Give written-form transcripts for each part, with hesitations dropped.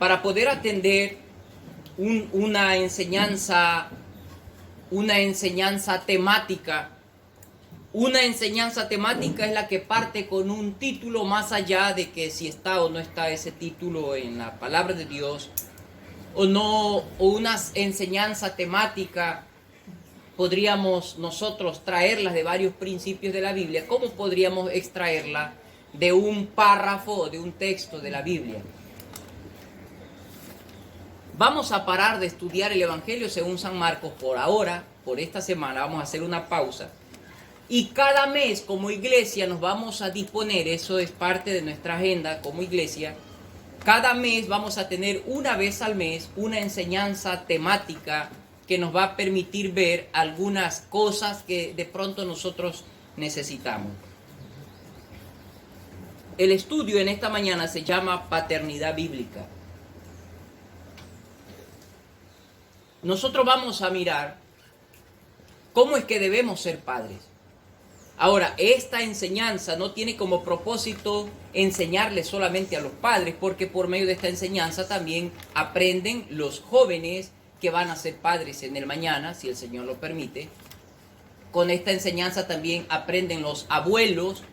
para poder atender una enseñanza temática. Una enseñanza temática es la que parte con un título, más allá de que si está o no está ese título en la palabra de Dios, o no, o una enseñanza temática podríamos nosotros traerlas de varios principios de la Biblia. ¿Cómo podríamos extraerla de un párrafo o de un texto de la Biblia? Vamos a parar de estudiar el Evangelio según San Marcos por ahora, por esta semana. Vamos a hacer una pausa. Y cada mes como iglesia nos vamos a disponer, eso es parte de nuestra agenda como iglesia, cada mes vamos a tener una vez al mes una enseñanza temática que nos va a permitir ver algunas cosas que de pronto nosotros necesitamos. El estudio en esta mañana se llama Paternidad Bíblica. Nosotros vamos a mirar cómo es que debemos ser padres. Ahora, esta enseñanza no tiene como propósito enseñarle solamente a los padres, porque por medio de esta enseñanza también aprenden los jóvenes que van a ser padres en el mañana, si el Señor lo permite. Con esta enseñanza también aprenden los abuelos,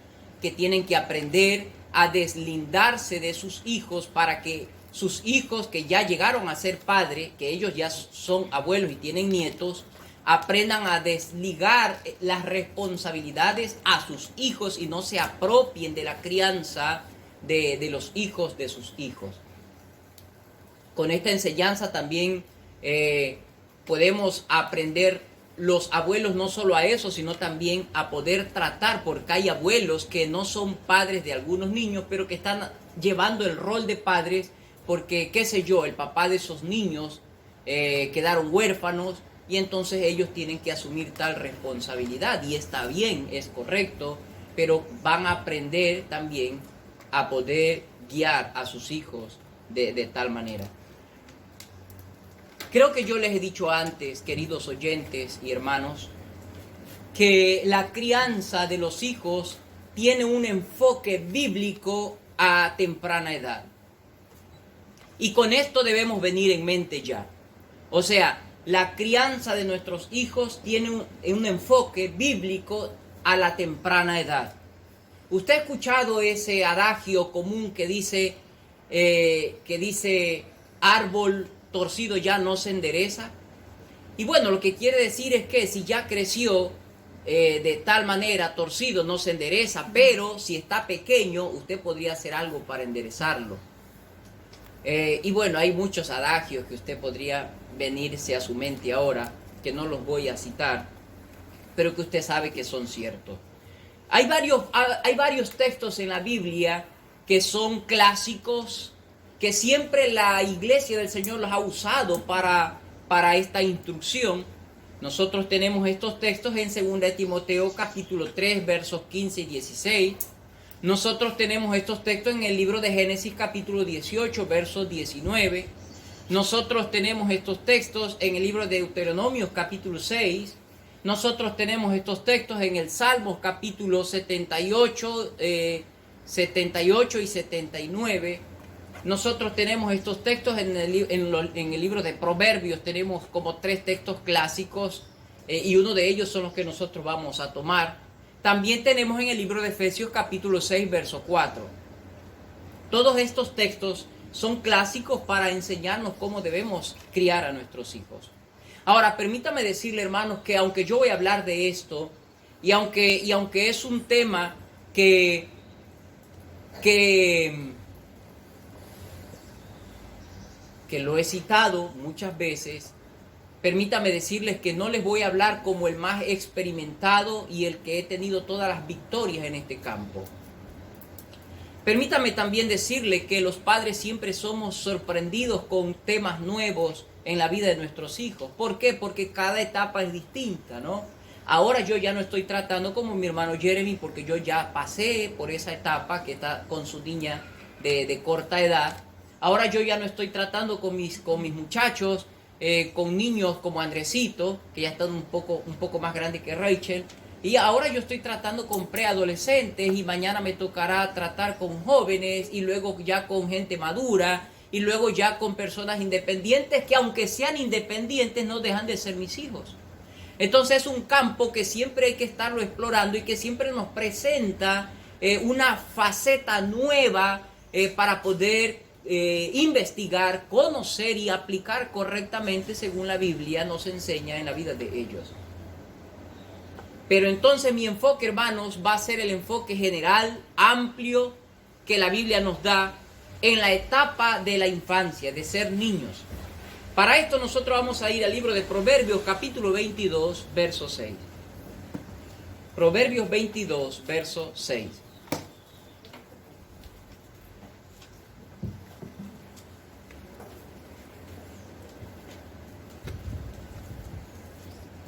que tienen que aprender a deslindarse de sus hijos para que sus hijos que ya llegaron a ser padres, que ellos ya son abuelos y tienen nietos, aprendan a desligar las responsabilidades a sus hijos y no se apropien de la crianza de los hijos de sus hijos. Con esta enseñanza también podemos aprender los abuelos no solo a eso, sino también a poder tratar, porque hay abuelos que no son padres de algunos niños, pero que están llevando el rol de padres porque, qué sé yo, el papá de esos niños quedaron huérfanos, y entonces ellos tienen que asumir tal responsabilidad, y está bien, es correcto, pero van a aprender también a poder guiar a sus hijos de tal manera. Creo que yo les he dicho antes, queridos oyentes y hermanos, que la crianza de los hijos tiene un enfoque bíblico a temprana edad. Y con esto debemos venir en mente ya. O sea, la crianza de nuestros hijos tiene un enfoque bíblico a la temprana edad. ¿Usted ha escuchado ese adagio común que dice árbol torcido ya no se endereza? Y bueno, lo que quiere decir es que si ya creció de tal manera torcido no se endereza, pero si está pequeño usted podría hacer algo para enderezarlo. Y bueno, hay muchos adagios que usted podría venirse a su mente ahora, que no los voy a citar, pero que usted sabe que son ciertos. Hay varios textos en la Biblia que son clásicos, que siempre la iglesia del Señor los ha usado para esta instrucción. Nosotros tenemos estos textos en 2 Timoteo capítulo 3, versos 15 y 16. Nosotros tenemos estos textos en el libro de Génesis capítulo 18, versos 19. Nosotros tenemos estos textos en el libro de Deuteronomio capítulo 6. Nosotros tenemos estos textos en el Salmos capítulo 78 y 79. Nosotros tenemos estos textos en el libro de Proverbios. Tenemos como 3 textos clásicos y uno de ellos son los que nosotros vamos a tomar. También tenemos en el libro de Efesios capítulo 6, verso 4. Todos estos textos son clásicos para enseñarnos cómo debemos criar a nuestros hijos. Ahora, permítame decirle, hermanos, que aunque yo voy a hablar de esto, y aunque es un tema que lo he citado muchas veces, permítame decirles que no les voy a hablar como el más experimentado y el que he tenido todas las victorias en este campo. Permítame también decirle que los padres siempre somos sorprendidos con temas nuevos en la vida de nuestros hijos. ¿Por qué? Porque cada etapa es distinta, ¿no? Ahora yo ya no estoy tratando como mi hermano Jeremy, porque yo ya pasé por esa etapa que está con su niña de corta edad. Ahora yo ya no estoy tratando con mis muchachos, con niños como Andresito, que ya están un poco más grande que Rachel. Y ahora yo estoy tratando con preadolescentes, y mañana me tocará tratar con jóvenes, y luego ya con gente madura, y luego ya con personas independientes que aunque sean independientes no dejan de ser mis hijos. Entonces es un campo que siempre hay que estarlo explorando y que siempre nos presenta una faceta nueva para poder investigar, conocer y aplicar correctamente según la Biblia nos enseña en la vida de ellos. Pero entonces mi enfoque, hermanos, va a ser el enfoque general, amplio, que la Biblia nos da en la etapa de la infancia, de ser niños. Para esto nosotros vamos a ir al libro de Proverbios, capítulo 22, verso 6. Proverbios 22, verso 6.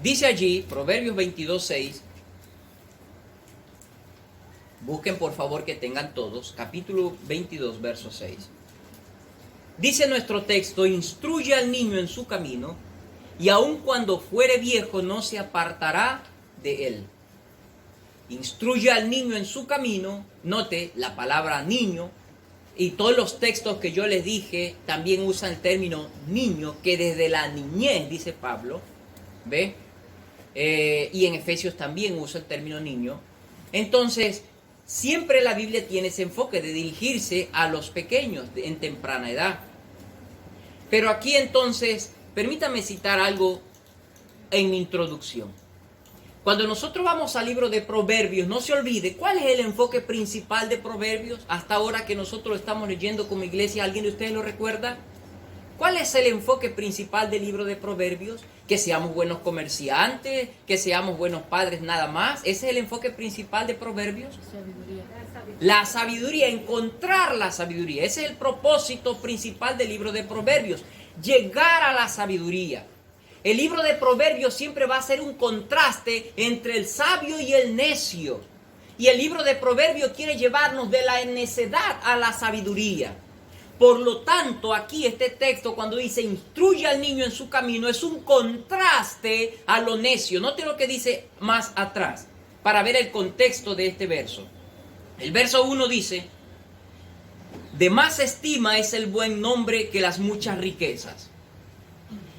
Dice allí, Proverbios 22, 6. Busquen por favor que tengan todos. Capítulo 22, verso 6. Dice nuestro texto: instruye al niño en su camino, y aun cuando fuere viejo no se apartará de él. Instruye al niño en su camino. Note la palabra niño. Y todos los textos que yo les dije también usan el término niño, que desde la niñez, dice Pablo. ¿Ve? Y en Efesios también usa el término niño. Entonces, siempre la Biblia tiene ese enfoque de dirigirse a los pequeños en temprana edad. Pero aquí entonces, permítame citar algo en mi introducción. Cuando nosotros vamos al libro de Proverbios, no se olvide, ¿cuál es el enfoque principal de Proverbios? Hasta ahora que nosotros estamos leyendo como iglesia, ¿alguien de ustedes lo recuerda? ¿Cuál es el enfoque principal del libro de Proverbios? Que seamos buenos comerciantes, que seamos buenos padres nada más. ¿Ese es el enfoque principal de Proverbios? La sabiduría, encontrar la sabiduría. Ese es el propósito principal del libro de Proverbios. Llegar a la sabiduría. El libro de Proverbios siempre va a ser un contraste entre el sabio y el necio. Y el libro de Proverbios quiere llevarnos de la necedad a la sabiduría. Por lo tanto, aquí este texto cuando dice instruye al niño en su camino es un contraste a lo necio. Note lo que dice más atrás para ver el contexto de este verso. El verso 1 dice: de más estima es el buen nombre que las muchas riquezas,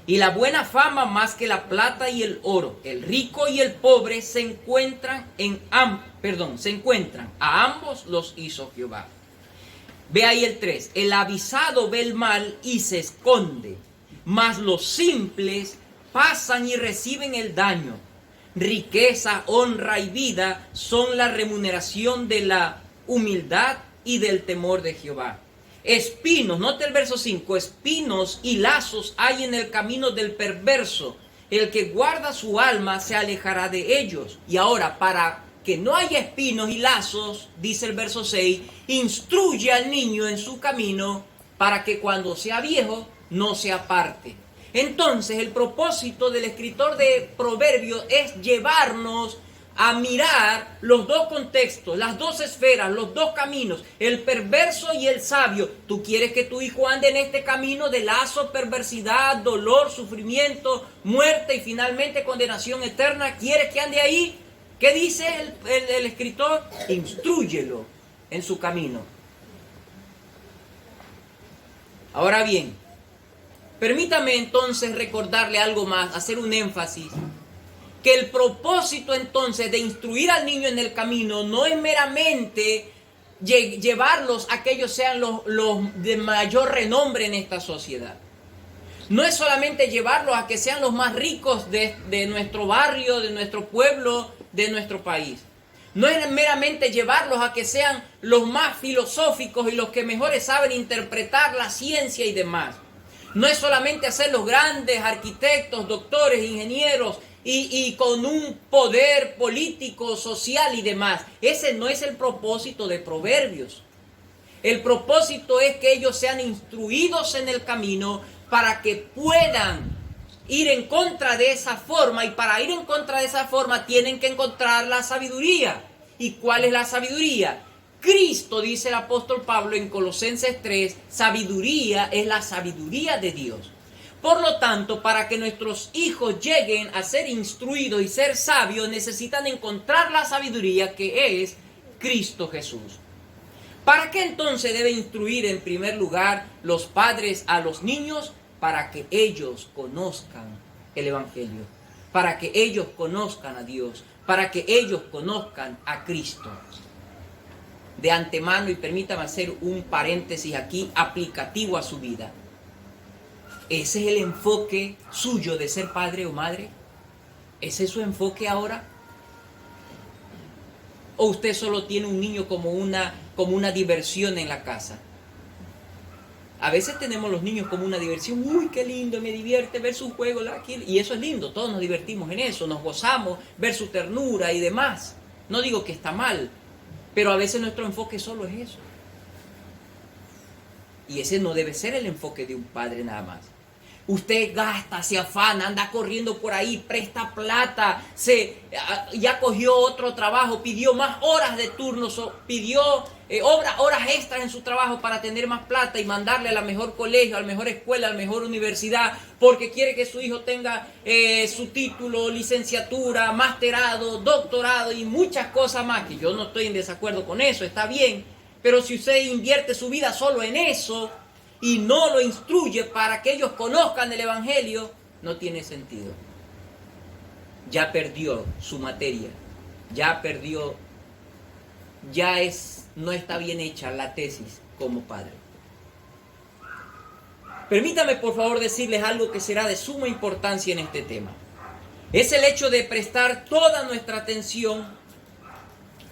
y la buena fama más que la plata y el oro. El rico y el pobre se encuentran a ambos los hizo Jehová. Ve ahí el 3. El avisado ve el mal y se esconde, mas los simples pasan y reciben el daño. Riqueza, honra y vida son la remuneración de la humildad y del temor de Jehová. Espinos, note el verso 5, espinos y lazos hay en el camino del perverso. El que guarda su alma se alejará de ellos. Y ahora, para que no haya espinos y lazos, dice el verso 6, instruye al niño en su camino para que cuando sea viejo no se aparte. Entonces el propósito del escritor de Proverbios es llevarnos a mirar los dos contextos, las dos esferas, los dos caminos, el perverso y el sabio. ¿Tú quieres que tu hijo ande en este camino de lazo, perversidad, dolor, sufrimiento, muerte y finalmente condenación eterna? ¿Quieres que ande ahí? ¿Qué dice el escritor? Instrúyelo en su camino. Ahora bien, permítame entonces recordarle algo más, hacer un énfasis, que el propósito entonces de instruir al niño en el camino no es meramente llevarlos a que ellos sean los de mayor renombre en esta sociedad. No es solamente llevarlos a que sean los más ricos de nuestro barrio, de nuestro pueblo, de nuestro país. No es meramente llevarlos a que sean los más filosóficos y los que mejores saben interpretar la ciencia y demás. No es solamente hacerlos grandes arquitectos, doctores, ingenieros y con un poder político, social y demás. Ese no es el propósito de Proverbios. El propósito es que ellos sean instruidos en el camino para que puedan ir en contra de esa forma, y para ir en contra de esa forma tienen que encontrar la sabiduría. ¿Y cuál es la sabiduría? Cristo, dice el apóstol Pablo en Colosenses 3, sabiduría es la sabiduría de Dios. Por lo tanto, para que nuestros hijos lleguen a ser instruidos y ser sabios, necesitan encontrar la sabiduría que es Cristo Jesús. ¿Para qué entonces debe instruir en primer lugar los padres a los niños? Para que ellos conozcan el Evangelio, para que ellos conozcan a Dios, para que ellos conozcan a Cristo. De antemano, y permítame hacer un paréntesis aquí aplicativo a su vida. ¿Ese es el enfoque suyo de ser padre o madre? ¿Ese es su enfoque ahora? ¿O usted solo tiene un niño como una diversión en la casa? A veces tenemos los niños como una diversión. Uy, qué lindo, me divierte ver su juego. Y eso es lindo, todos nos divertimos en eso, nos gozamos, ver su ternura y demás. No digo que está mal, pero a veces nuestro enfoque solo es eso. Y ese no debe ser el enfoque de un padre nada más. Usted gasta, se afana, anda corriendo por ahí, presta plata, ya cogió otro trabajo, pidió más horas de turno, pidió horas extras en su trabajo para tener más plata y mandarle al mejor colegio, a la mejor escuela, a la mejor universidad, porque quiere que su hijo tenga su título, licenciatura, masterado, doctorado y muchas cosas más, que yo no estoy en desacuerdo con eso, está bien, pero si usted invierte su vida solo en eso y no lo instruye para que ellos conozcan el Evangelio, no tiene sentido. Ya perdió su materia, no está bien hecha la tesis como padre. Permítame por favor decirles algo que será de suma importancia en este tema. Es el hecho de prestar toda nuestra atención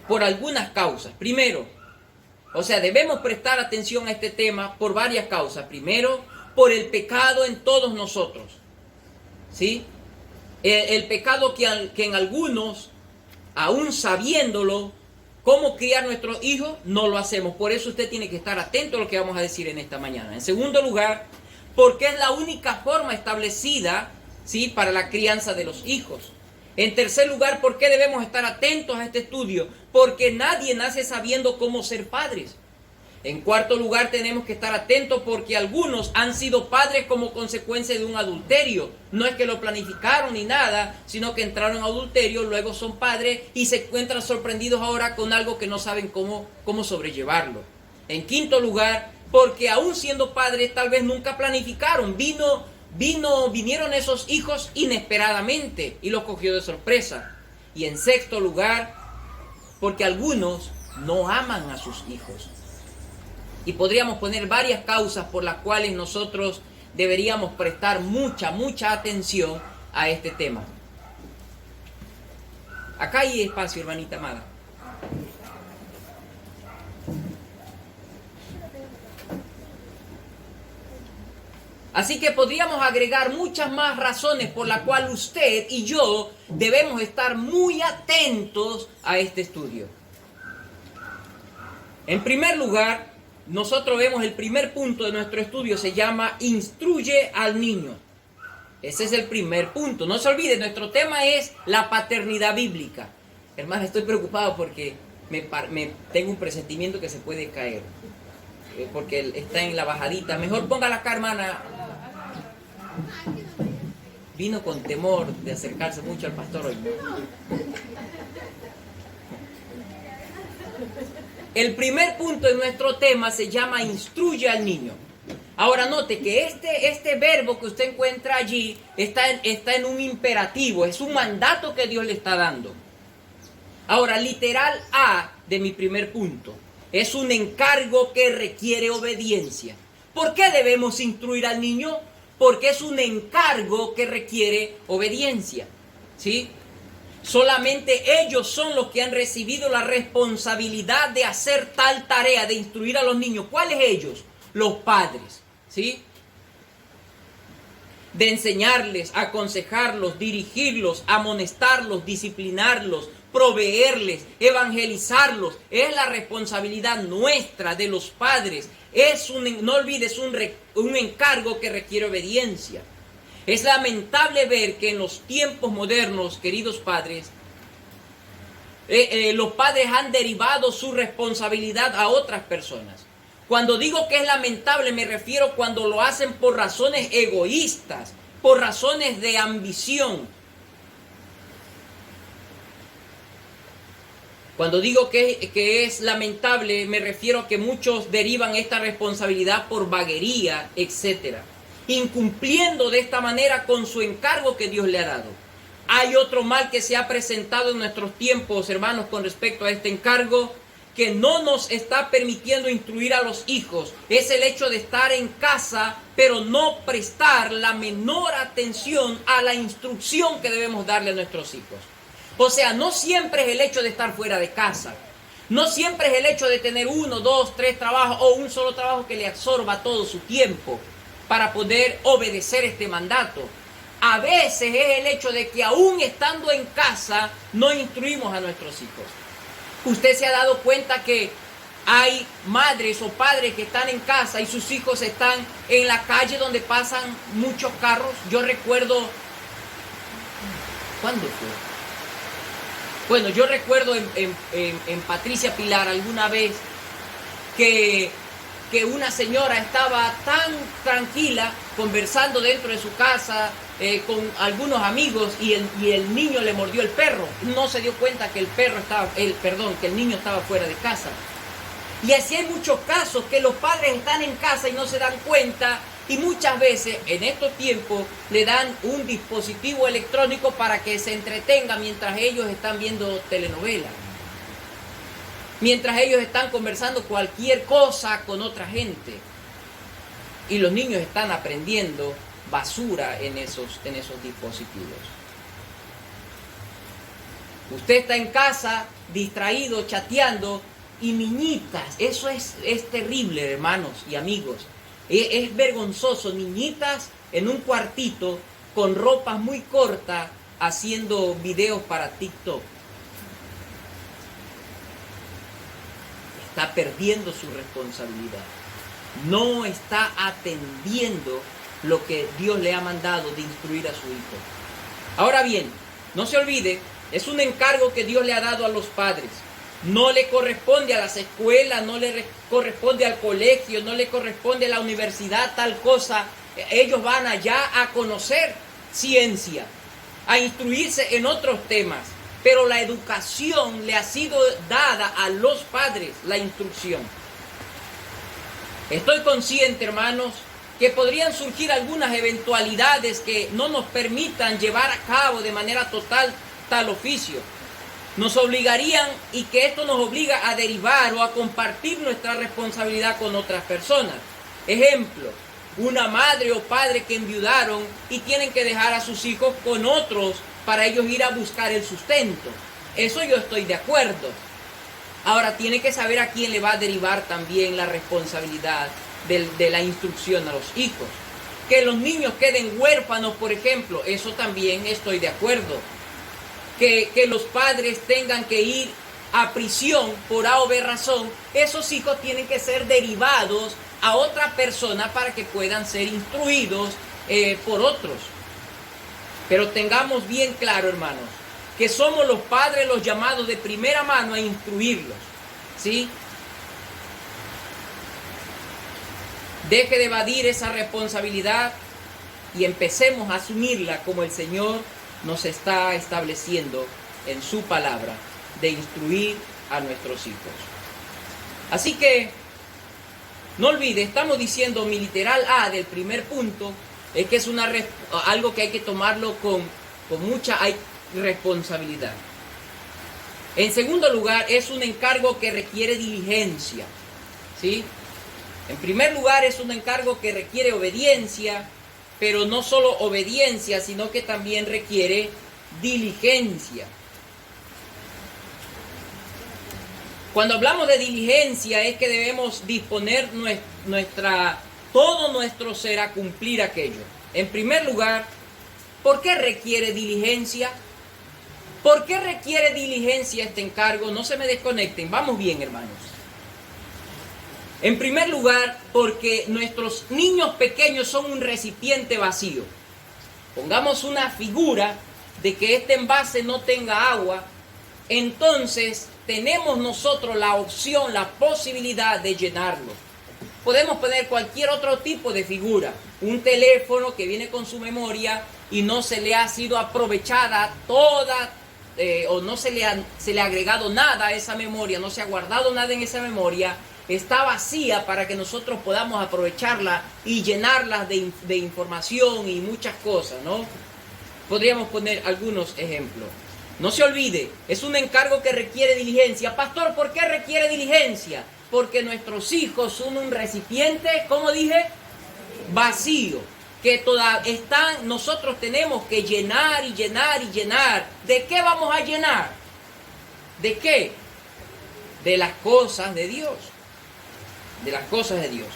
por algunas causas. Primero, debemos prestar atención a este tema por varias causas. Primero, por el pecado en todos nosotros. ¿Sí? El pecado que en algunos, aún sabiéndolo, cómo criar nuestros hijos, no lo hacemos. Por eso usted tiene que estar atento a lo que vamos a decir en esta mañana. En segundo lugar, porque es la única forma establecida, ¿sí?, para la crianza de los hijos. En tercer lugar, ¿por qué debemos estar atentos a este estudio? Porque nadie nace sabiendo cómo ser padres. En cuarto lugar, tenemos que estar atentos porque algunos han sido padres como consecuencia de un adulterio. No es que lo planificaron ni nada, sino que entraron en adulterio, luego son padres y se encuentran sorprendidos ahora con algo que no saben cómo sobrellevarlo. En quinto lugar, porque aún siendo padres tal vez nunca planificaron. Vinieron esos hijos inesperadamente y los cogió de sorpresa. Y en sexto lugar, porque algunos no aman a sus hijos. Y podríamos poner varias causas por las cuales nosotros deberíamos prestar mucha atención a este tema. Acá hay espacio, hermanita amada. Así que podríamos agregar muchas más razones por las cuales usted y yo debemos estar muy atentos a este estudio. En primer lugar, nosotros vemos el primer punto de nuestro estudio, se llama Instruye al niño. Ese es el primer punto. No se olvide, nuestro tema es la paternidad bíblica. Hermano, estoy preocupado porque tengo un presentimiento que se puede caer. Porque está en la bajadita. Mejor póngala acá, hermana. Vino con temor de acercarse mucho al pastor hoy. El primer punto de nuestro tema se llama Instruye al niño. Ahora note que este verbo que usted encuentra allí está en un imperativo, es un mandato que Dios le está dando. Ahora, literal A de mi primer punto, es un encargo que requiere obediencia. ¿Por qué debemos instruir al niño? Porque es un encargo que requiere obediencia. ¿Sí? Solamente ellos son los que han recibido la responsabilidad de hacer tal tarea, de instruir a los niños. ¿Cuáles ellos? Los padres. ¿Sí? De enseñarles, aconsejarlos, dirigirlos, amonestarlos, disciplinarlos, proveerles, evangelizarlos. Es la responsabilidad nuestra de los padres. No olvides, un encargo que requiere obediencia. Es lamentable ver que en los tiempos modernos, queridos padres, los padres han derivado su responsabilidad a otras personas. Cuando digo que es lamentable, me refiero cuando lo hacen por razones egoístas, por razones de ambición. Cuando digo que es lamentable, me refiero a que muchos derivan esta responsabilidad por vaguería, etc., incumpliendo de esta manera con su encargo que Dios le ha dado. Hay otro mal que se ha presentado en nuestros tiempos, hermanos, con respecto a este encargo, que no nos está permitiendo instruir a los hijos. Es el hecho de estar en casa, pero no prestar la menor atención a la instrucción que debemos darle a nuestros hijos. O sea, no siempre es el hecho de estar fuera de casa. No siempre es el hecho de tener 1, 2, 3 trabajos o un solo trabajo que le absorba todo su tiempo para poder obedecer este mandato. A veces es el hecho de que aún estando en casa no instruimos a nuestros hijos. Usted se ha dado cuenta que hay madres o padres que están en casa y sus hijos están en la calle donde pasan muchos carros. Yo recuerdo, ¿cuándo fue? Bueno, yo recuerdo en Patricia Pilar alguna vez que una señora estaba tan tranquila conversando dentro de su casa con algunos amigos y el niño le mordió el perro. No se dio cuenta que que el niño estaba fuera de casa. Y así hay muchos casos que los padres están en casa y no se dan cuenta, y muchas veces en estos tiempos le dan un dispositivo electrónico para que se entretenga mientras ellos están viendo telenovelas, mientras ellos están conversando cualquier cosa con otra gente, y los niños están aprendiendo basura en esos dispositivos. Usted está en casa distraído, chateando, y niñitas, eso es terrible, hermanos y amigos. Es vergonzoso, niñitas en un cuartito con ropas muy cortas haciendo videos para TikTok. Está perdiendo su responsabilidad. No está atendiendo lo que Dios le ha mandado de instruir a su hijo. Ahora bien, no se olvide, es un encargo que Dios le ha dado a los padres. No le corresponde a las escuelas, no le corresponde al colegio, no le corresponde a la universidad, tal cosa. Ellos van allá a conocer ciencia, a instruirse en otros temas. Pero la educación le ha sido dada a los padres, la instrucción. Estoy consciente, hermanos, que podrían surgir algunas eventualidades que no nos permitan llevar a cabo de manera total tal oficio. Nos obligarían, y que esto nos obliga a derivar o a compartir nuestra responsabilidad con otras personas. Ejemplo, una madre o padre que enviudaron y tienen que dejar a sus hijos con otros para ellos ir a buscar el sustento. Eso yo estoy de acuerdo. Ahora tiene que saber a quién le va a derivar también la responsabilidad de la instrucción a los hijos. Que los niños queden huérfanos, por ejemplo, eso también estoy de acuerdo. Que los padres tengan que ir a prisión por A o B razón, esos hijos tienen que ser derivados a otra persona para que puedan ser instruidos por otros. Pero tengamos bien claro, hermanos, que somos los padres los llamados de primera mano a instruirlos, ¿sí? Deje de evadir esa responsabilidad y empecemos a asumirla como el Señor nos está estableciendo en su palabra, de instruir a nuestros hijos. Así que, no olvide, estamos diciendo mi literal A del primer punto, es que es algo que hay que tomarlo con mucha responsabilidad. En segundo lugar, es un encargo que requiere diligencia, ¿sí? En primer lugar, es un encargo que requiere obediencia, pero no solo obediencia, sino que también requiere diligencia. Cuando hablamos de diligencia es que debemos disponer todo nuestro ser a cumplir aquello. En primer lugar, ¿por qué requiere diligencia? ¿Por qué requiere diligencia este encargo? No se me desconecten, vamos bien, hermanos. En primer lugar, porque nuestros niños pequeños son un recipiente vacío. Pongamos una figura de que este envase no tenga agua, entonces tenemos nosotros la opción, la posibilidad de llenarlo. Podemos poner cualquier otro tipo de figura, un teléfono que viene con su memoria y no se le ha sido aprovechada toda o no se le ha agregado nada a esa memoria, no se ha guardado nada en esa memoria, está vacía para que nosotros podamos aprovecharla y llenarla de información y muchas cosas, ¿no? Podríamos poner algunos ejemplos. No se olvide, es un encargo que requiere diligencia. Pastor, ¿por qué requiere diligencia? Porque nuestros hijos son un recipiente, ¿cómo dije? Vacío. Que nosotros tenemos que llenar y llenar y llenar. ¿De qué vamos a llenar? ¿De qué? De las cosas de Dios. De las cosas de Dios.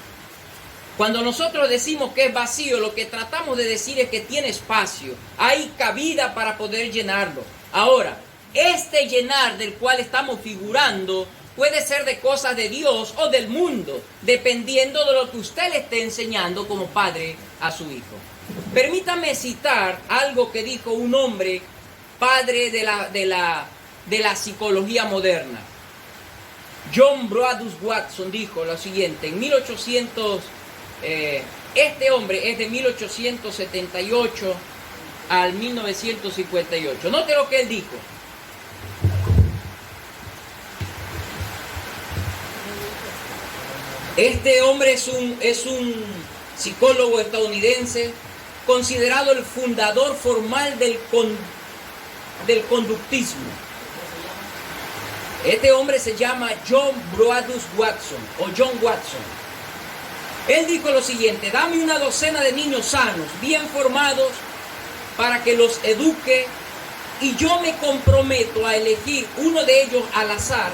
Cuando nosotros decimos que es vacío, lo que tratamos de decir es que tiene espacio. Hay cabida para poder llenarlo. Ahora, este llenar del cual estamos figurando puede ser de cosas de Dios o del mundo, dependiendo de lo que usted le esté enseñando como padre a su hijo. Permítame citar algo que dijo un hombre, padre de la psicología moderna. John Broadus Watson dijo lo siguiente, en 1800, este hombre es de 1878 al 1958. Note lo que él dijo. Este hombre es un psicólogo estadounidense, considerado el fundador formal del conductismo. Este hombre se llama John Broadus Watson o John Watson. Él dijo lo siguiente: dame una docena de niños sanos, bien formados, para que los eduque, y yo me comprometo a elegir uno de ellos al azar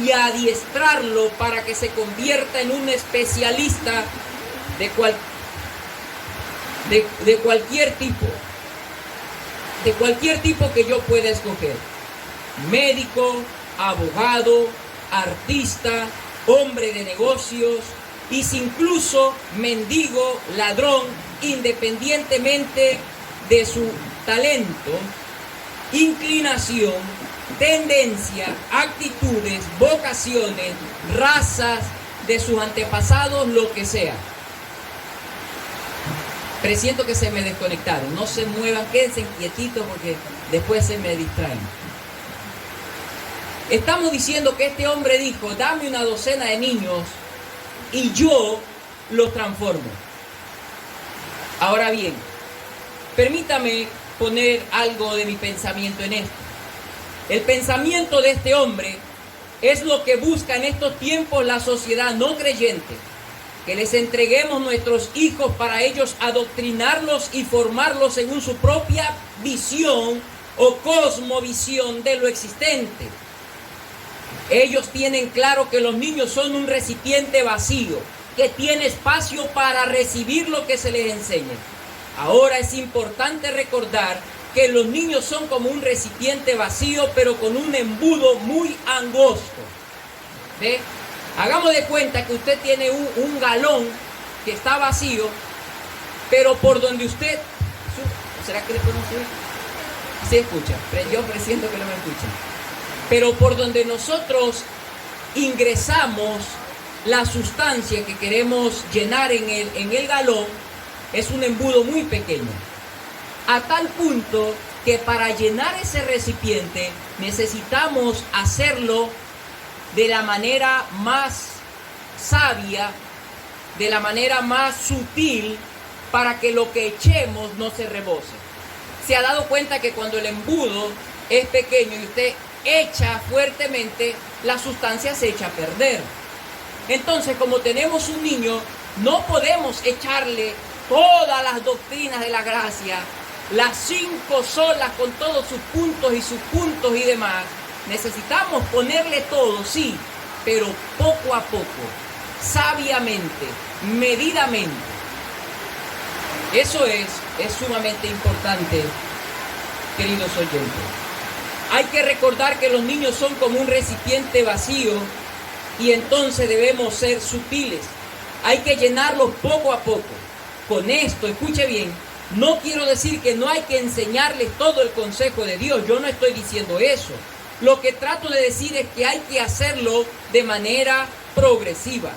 y a adiestrarlo para que se convierta en un especialista de cualquier tipo que yo pueda escoger: médico, abogado, artista, hombre de negocios, y si incluso mendigo, ladrón, independientemente de su talento, inclinación, tendencia, actitudes, vocaciones, razas, de sus antepasados, lo que sea. Presiento que se me desconectaron. No se muevan, quédense quietitos porque después se me distraen. Estamos diciendo que este hombre dijo: dame una docena de niños y yo los transformo. Ahora bien, permítame poner algo de mi pensamiento en esto. El pensamiento de este hombre es lo que busca en estos tiempos la sociedad no creyente: que les entreguemos nuestros hijos para ellos adoctrinarlos y formarlos según su propia visión o cosmovisión de lo existente. Ellos tienen claro que los niños son un recipiente vacío, que tiene espacio para recibir lo que se les enseña. Ahora es importante recordar que los niños son como un recipiente vacío, pero con un embudo muy angosto. ¿Ve? Hagamos de cuenta que usted tiene un galón que está vacío, pero por donde usted... ¿Será que le podemos subir? Sí escucha, yo presiento que no me escuchan. Pero por donde nosotros ingresamos la sustancia que queremos llenar en el galón, es un embudo muy pequeño. A tal punto que para llenar ese recipiente necesitamos hacerlo de la manera más sabia, de la manera más sutil, para que lo que echemos no se rebose. Se ha dado cuenta que cuando el embudo es pequeño y usted echa fuertemente, la sustancia se echa a perder. Entonces, como tenemos un niño, no podemos echarle todas las doctrinas de la gracia, las 5 solas con todos sus puntos y demás. Necesitamos ponerle todo, sí, pero poco a poco, sabiamente, medidamente. Eso es sumamente importante, queridos oyentes. Hay que recordar que los niños son como un recipiente vacío y entonces debemos ser sutiles. Hay que llenarlos poco a poco. Con esto, escuche bien, no quiero decir que no hay que enseñarles todo el consejo de Dios. Yo no estoy diciendo eso. Lo que trato de decir es que hay que hacerlo de manera progresiva,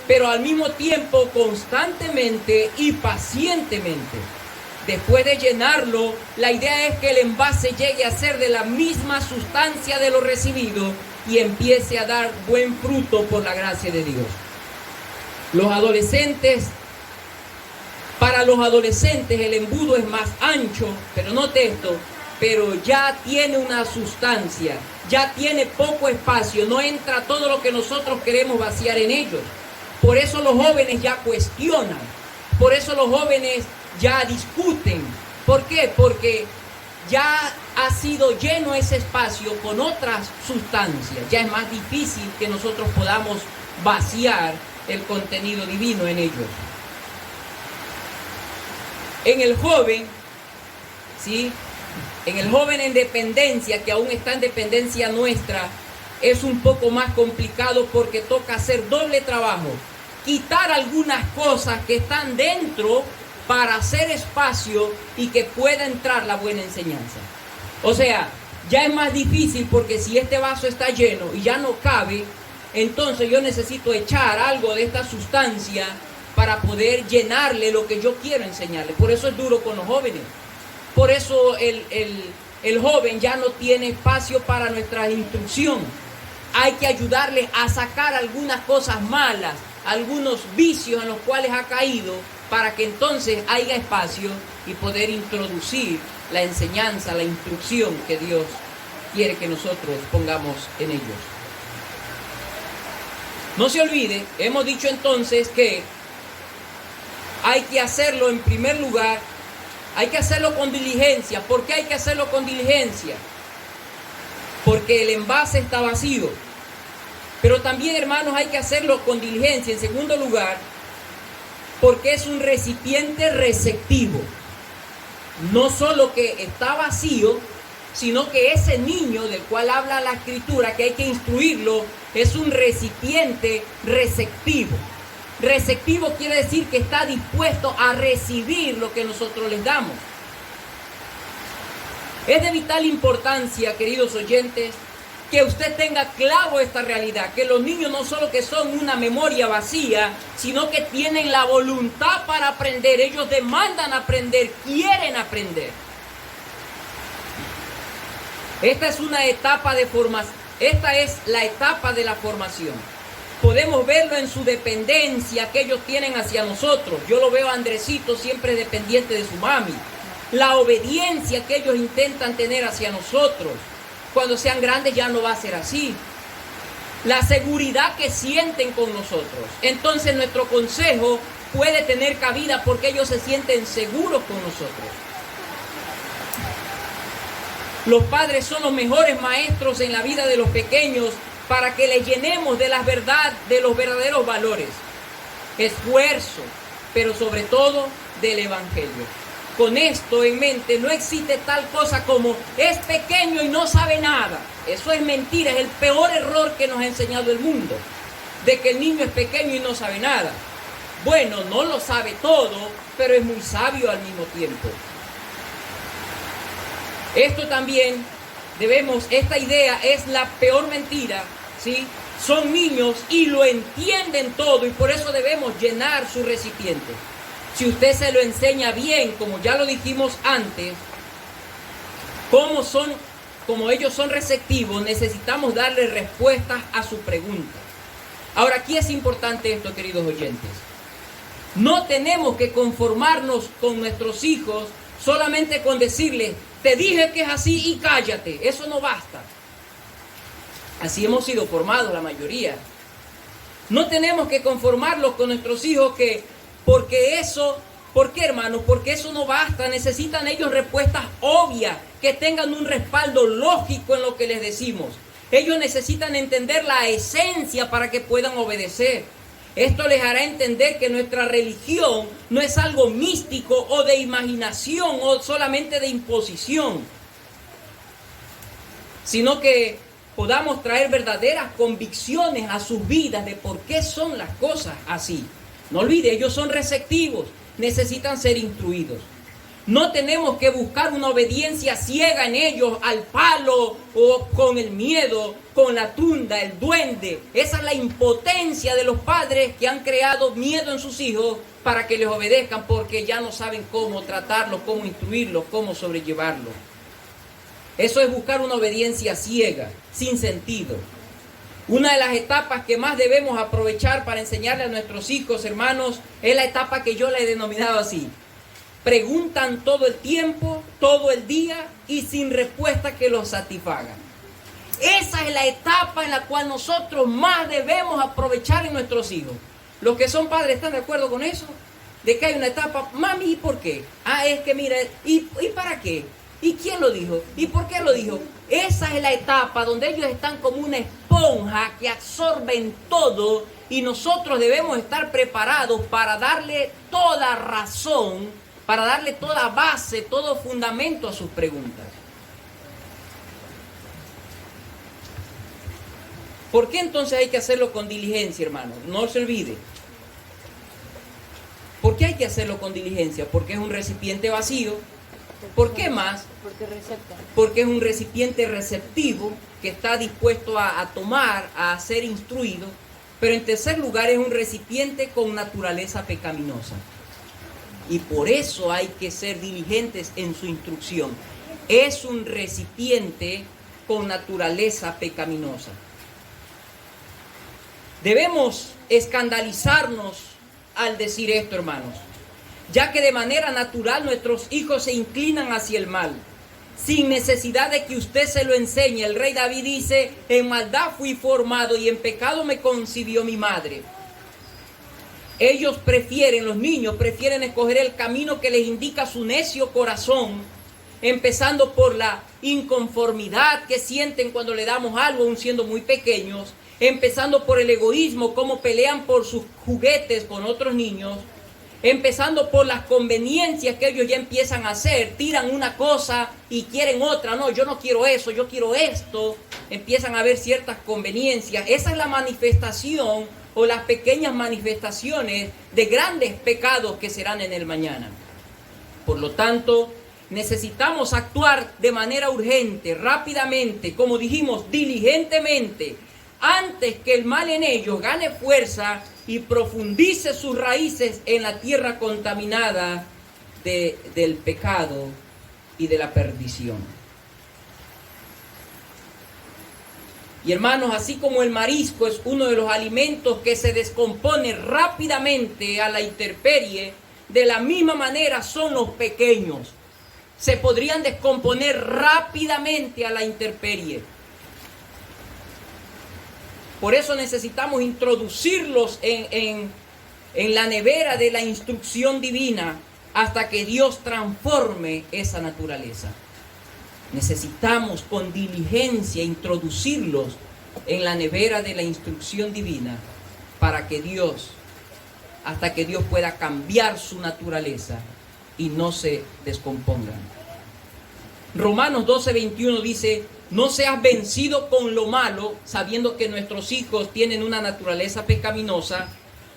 pero al mismo tiempo constantemente y pacientemente. Después de llenarlo, la idea es que el envase llegue a ser de la misma sustancia de lo recibido y empiece a dar buen fruto por la gracia de Dios. Para los adolescentes el embudo es más ancho, pero note esto, pero ya tiene una sustancia, ya tiene poco espacio, no entra todo lo que nosotros queremos vaciar en ellos. Por eso los jóvenes ya cuestionan, por eso los jóvenes ya discuten. ¿Por qué? Porque ya ha sido lleno ese espacio con otras sustancias. Ya es más difícil que nosotros podamos vaciar el contenido divino en ellos. En el joven, ¿sí? En el joven en dependencia, que aún está en dependencia nuestra, es un poco más complicado porque toca hacer doble trabajo. Quitar algunas cosas que están dentro para hacer espacio y que pueda entrar la buena enseñanza. O sea, ya es más difícil porque si este vaso está lleno y ya no cabe, entonces yo necesito echar algo de esta sustancia para poder llenarle lo que yo quiero enseñarle. Por eso es duro con los jóvenes. Por eso el joven ya no tiene espacio para nuestra instrucción. Hay que ayudarle a sacar algunas cosas malas, algunos vicios en los cuales ha caído, para que entonces haya espacio y poder introducir la enseñanza, la instrucción que Dios quiere que nosotros pongamos en ellos. No se olvide, hemos dicho entonces que hay que hacerlo en primer lugar, hay que hacerlo con diligencia. ¿Por qué hay que hacerlo con diligencia? Porque el envase está vacío. Pero también, hermanos, hay que hacerlo con diligencia. En segundo lugar, porque es un recipiente receptivo. No solo que está vacío, sino que ese niño del cual habla la Escritura, que hay que instruirlo, es un recipiente receptivo. Receptivo quiere decir que está dispuesto a recibir lo que nosotros les damos. Es de vital importancia, queridos oyentes, que usted tenga claro esta realidad, que los niños no solo que son una memoria vacía, sino que tienen la voluntad para aprender. Ellos demandan aprender, quieren aprender. Esta es una etapa de formación. Esta es la etapa de la formación. Podemos verlo en su dependencia que ellos tienen hacia nosotros. Yo lo veo a Andresito siempre dependiente de su mami. La obediencia que ellos intentan tener hacia nosotros. Cuando sean grandes ya no va a ser así. La seguridad que sienten con nosotros. Entonces nuestro consejo puede tener cabida porque ellos se sienten seguros con nosotros. Los padres son los mejores maestros en la vida de los pequeños para que les llenemos de la verdad, de los verdaderos valores. Esfuerzo, pero sobre todo del Evangelio. Con esto en mente, no existe tal cosa como es pequeño y no sabe nada. Eso es mentira, es el peor error que nos ha enseñado el mundo. De que el niño es pequeño y no sabe nada. Bueno, no lo sabe todo, pero es muy sabio al mismo tiempo. Esto también esta idea es la peor mentira, ¿sí? Son niños y lo entienden todo y por eso debemos llenar su recipiente. Si usted se lo enseña bien, como ya lo dijimos antes, como ellos son receptivos, necesitamos darle respuestas a sus preguntas. Ahora, aquí es importante esto, queridos oyentes. No tenemos que conformarnos con nuestros hijos solamente con decirles, te dije que es así y cállate. Eso no basta. Así hemos sido formados la mayoría. No tenemos que conformarlos con nuestros hijos ¿por qué, hermanos? Porque eso no basta. Necesitan ellos respuestas obvias, que tengan un respaldo lógico en lo que les decimos. Ellos necesitan entender la esencia para que puedan obedecer. Esto les hará entender que nuestra religión no es algo místico o de imaginación o solamente de imposición, sino que podamos traer verdaderas convicciones a sus vidas de por qué son las cosas así. No olvide, ellos son receptivos, necesitan ser instruidos. No tenemos que buscar una obediencia ciega en ellos, al palo o con el miedo, con la tunda, el duende. Esa es la impotencia de los padres que han creado miedo en sus hijos para que les obedezcan, porque ya no saben cómo tratarlos, cómo instruirlos, cómo sobrellevarlos. Eso es buscar una obediencia ciega, sin sentido. Una de las etapas que más debemos aprovechar para enseñarle a nuestros hijos, hermanos, es la etapa que yo le he denominado así. Preguntan todo el tiempo, todo el día y sin respuesta que los satisfaga. Esa es la etapa en la cual nosotros más debemos aprovechar en nuestros hijos. Los que son padres, ¿están de acuerdo con eso? De que hay una etapa, mami, ¿y por qué? Es que mira, ¿y para qué? ¿Y quién lo dijo? ¿Y por qué lo dijo? Esa es la etapa donde ellos están como una esponja que absorben todo y nosotros debemos estar preparados para darle toda razón, para darle toda base, todo fundamento a sus preguntas. ¿Por qué entonces hay que hacerlo con diligencia, hermano? No se olvide. ¿Por qué hay que hacerlo con diligencia? Porque es un recipiente vacío. ¿Por qué más? Porque es un recipiente receptivo que está dispuesto a tomar, a ser instruido. Pero en tercer lugar es un recipiente con naturaleza pecaminosa. Y por eso hay que ser diligentes en su instrucción. Es un recipiente con naturaleza pecaminosa. Debemos escandalizarnos al decir esto, hermanos, ya que de manera natural nuestros hijos se inclinan hacia el mal, sin necesidad de que usted se lo enseñe. El rey David dice: en maldad fui formado y en pecado me concibió mi madre. Los niños prefieren escoger el camino que les indica su necio corazón, empezando por la inconformidad que sienten cuando le damos algo, aun siendo muy pequeños, empezando por el egoísmo, cómo pelean por sus juguetes con otros niños, empezando por las conveniencias que ellos ya empiezan a hacer, tiran una cosa y quieren otra, no, yo no quiero eso, yo quiero esto, empiezan a haber ciertas conveniencias. Esa es la manifestación o las pequeñas manifestaciones de grandes pecados que serán en el mañana. Por lo tanto, necesitamos actuar de manera urgente, rápidamente, como dijimos, diligentemente, antes que el mal en ellos gane fuerza y profundice sus raíces en la tierra contaminada del pecado y de la perdición. Y hermanos, así como el marisco es uno de los alimentos que se descompone rápidamente a la intemperie, de la misma manera son los pequeños. Se podrían descomponer rápidamente a la intemperie. Por eso necesitamos introducirlos en la nevera de la instrucción divina hasta que Dios transforme esa naturaleza. Necesitamos con diligencia introducirlos en la nevera de la instrucción divina para que hasta que Dios pueda cambiar su naturaleza y no se descompongan. Romanos 12:21 dice: no seas vencido con lo malo, sabiendo que nuestros hijos tienen una naturaleza pecaminosa.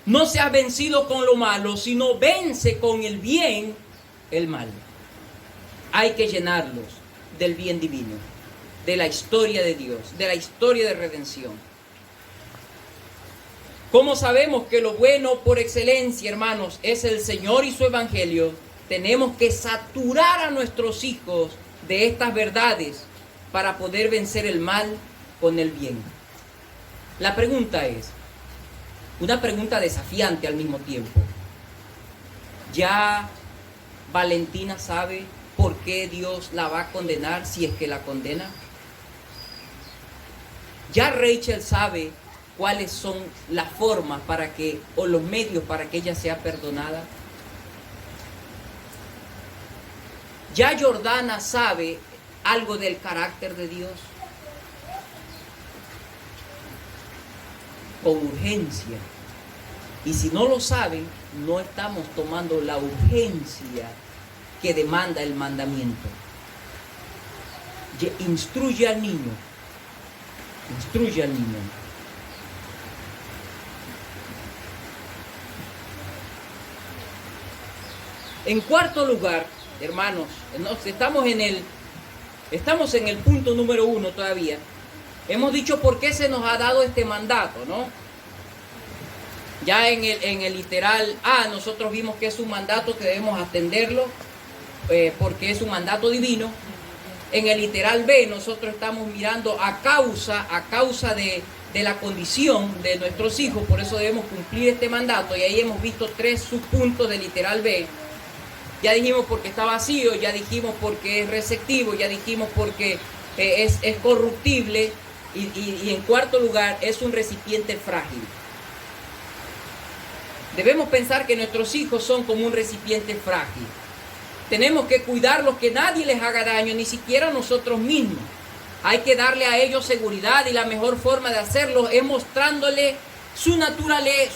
No seas vencido con lo malo, sino vence con el bien el mal. Hay que llenarlos del bien divino, de la historia de Dios, de la historia de redención. ¿Cómo sabemos que lo bueno por excelencia, hermanos, es el Señor y su Evangelio? Tenemos que saturar a nuestros hijos de estas verdades para poder vencer el mal con el bien. La pregunta es, una pregunta desafiante al mismo tiempo. ¿Ya Valentina sabe por qué Dios la va a condenar si es que la condena? ¿Ya Rachel sabe cuáles son las formas o los medios para que ella sea perdonada? ¿Ya Jordana sabe algo del carácter de Dios? Con urgencia. Y si no lo saben, no estamos tomando la urgencia que demanda el mandamiento. Instruye al niño. Instruye al niño. En cuarto lugar, hermanos, estamos en el punto número 1 todavía. Hemos dicho por qué se nos ha dado este mandato, ¿no? Ya en el literal A nosotros vimos que es un mandato que debemos atenderlo porque es un mandato divino. En el literal B nosotros estamos mirando a causa de la condición de nuestros hijos, por eso debemos cumplir este mandato, y ahí hemos visto 3 subpuntos del literal B. Ya dijimos porque está vacío, ya dijimos porque es receptivo, ya dijimos porque es corruptible, y en cuarto lugar es un recipiente frágil. Debemos pensar que nuestros hijos son como un recipiente frágil. Tenemos que cuidarlos, que nadie les haga daño, ni siquiera nosotros mismos. Hay que darle a ellos seguridad, y la mejor forma de hacerlo es mostrándoles su naturaleza,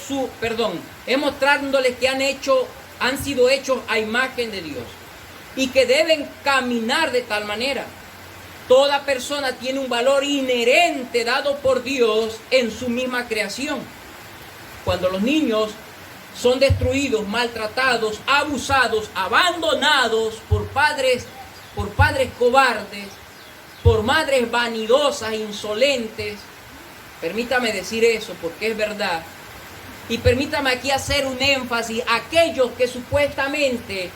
es mostrándoles que han sido hechos a imagen de Dios y que deben caminar de tal manera. Toda persona tiene un valor inherente dado por Dios en su misma creación. Cuando los niños son destruidos, maltratados, abusados, abandonados por padres cobardes, por madres vanidosas, insolentes. Permítame decir eso porque es verdad. Y permítame aquí hacer un énfasis. Aquellos que supuestamente,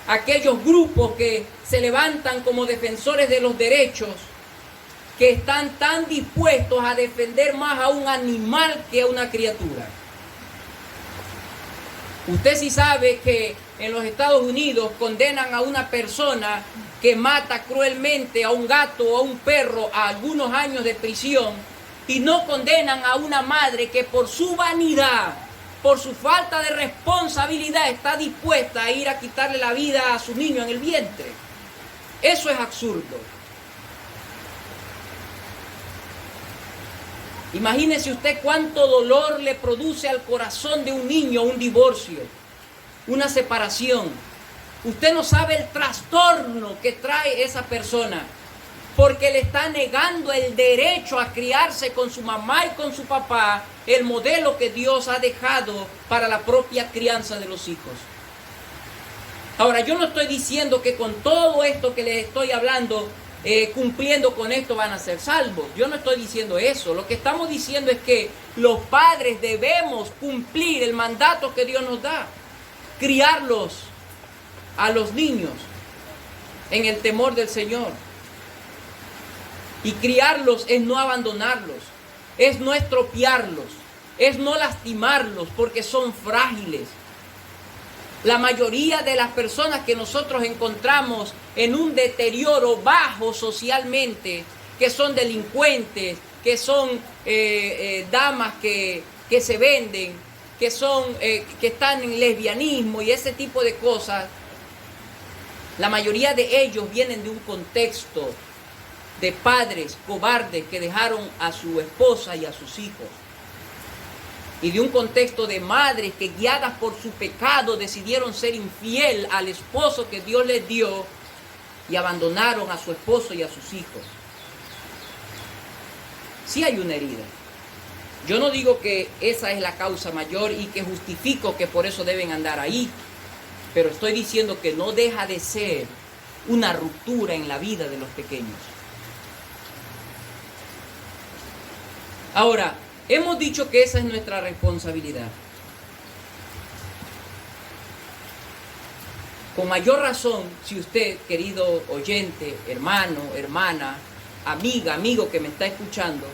aquellos grupos que se levantan como defensores de los derechos, que están tan dispuestos a defender más a un animal que a una criatura. Usted sí sabe que en los Estados Unidos condenan a una persona que mata cruelmente a un gato o a un perro a algunos años de prisión, y no condenan a una madre que por su vanidad, por su falta de responsabilidad, está dispuesta a ir a quitarle la vida a su niño en el vientre. Eso es absurdo. Imagínese usted cuánto dolor le produce al corazón de un niño un divorcio, una separación. Usted no sabe el trastorno que trae esa persona, porque le está negando el derecho a criarse con su mamá y con su papá, el modelo que Dios ha dejado para la propia crianza de los hijos. Ahora, yo no estoy diciendo que con todo esto que les estoy hablando, cumpliendo con esto van a ser salvos. Yo no estoy diciendo eso. Lo que estamos diciendo es que los padres debemos cumplir el mandato que Dios nos da. Criarlos a los niños en el temor del Señor. Y criarlos es no abandonarlos, es no estropearlos, es no lastimarlos porque son frágiles. La mayoría de las personas que nosotros encontramos en un deterioro bajo socialmente, que son delincuentes, que son damas que se venden, que están en lesbianismo y ese tipo de cosas, la mayoría de ellos vienen de un contexto de padres cobardes que dejaron a su esposa y a sus hijos. Y de un contexto de madres que, guiadas por su pecado, decidieron ser infiel al esposo que Dios les dio y abandonaron a su esposo y a sus hijos. Sí hay una herida. Yo no digo que esa es la causa mayor y que justifico que por eso deben andar ahí, pero estoy diciendo que no deja de ser una ruptura en la vida de los pequeños. Ahora, hemos dicho que esa es nuestra responsabilidad. Con mayor razón, si usted, querido oyente, hermano, hermana, amiga, amigo que me está escuchando,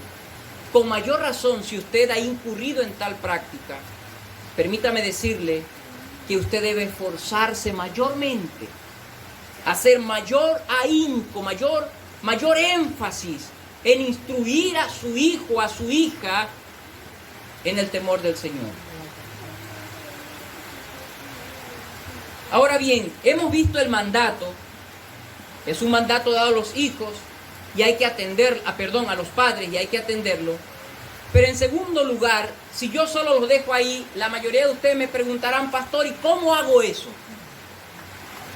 con mayor razón, si usted ha incurrido en tal práctica, permítame decirle que usted debe esforzarse mayormente, hacer mayor ahínco, mayor énfasis en instruir a su hijo, a su hija, en el temor del Señor. Ahora bien, hemos visto el mandato, es un mandato dado a los hijos y hay que atender, a los padres y hay que atenderlo. Pero en segundo lugar, si yo solo los dejo ahí, la mayoría de ustedes me preguntarán, pastor, ¿y cómo hago eso?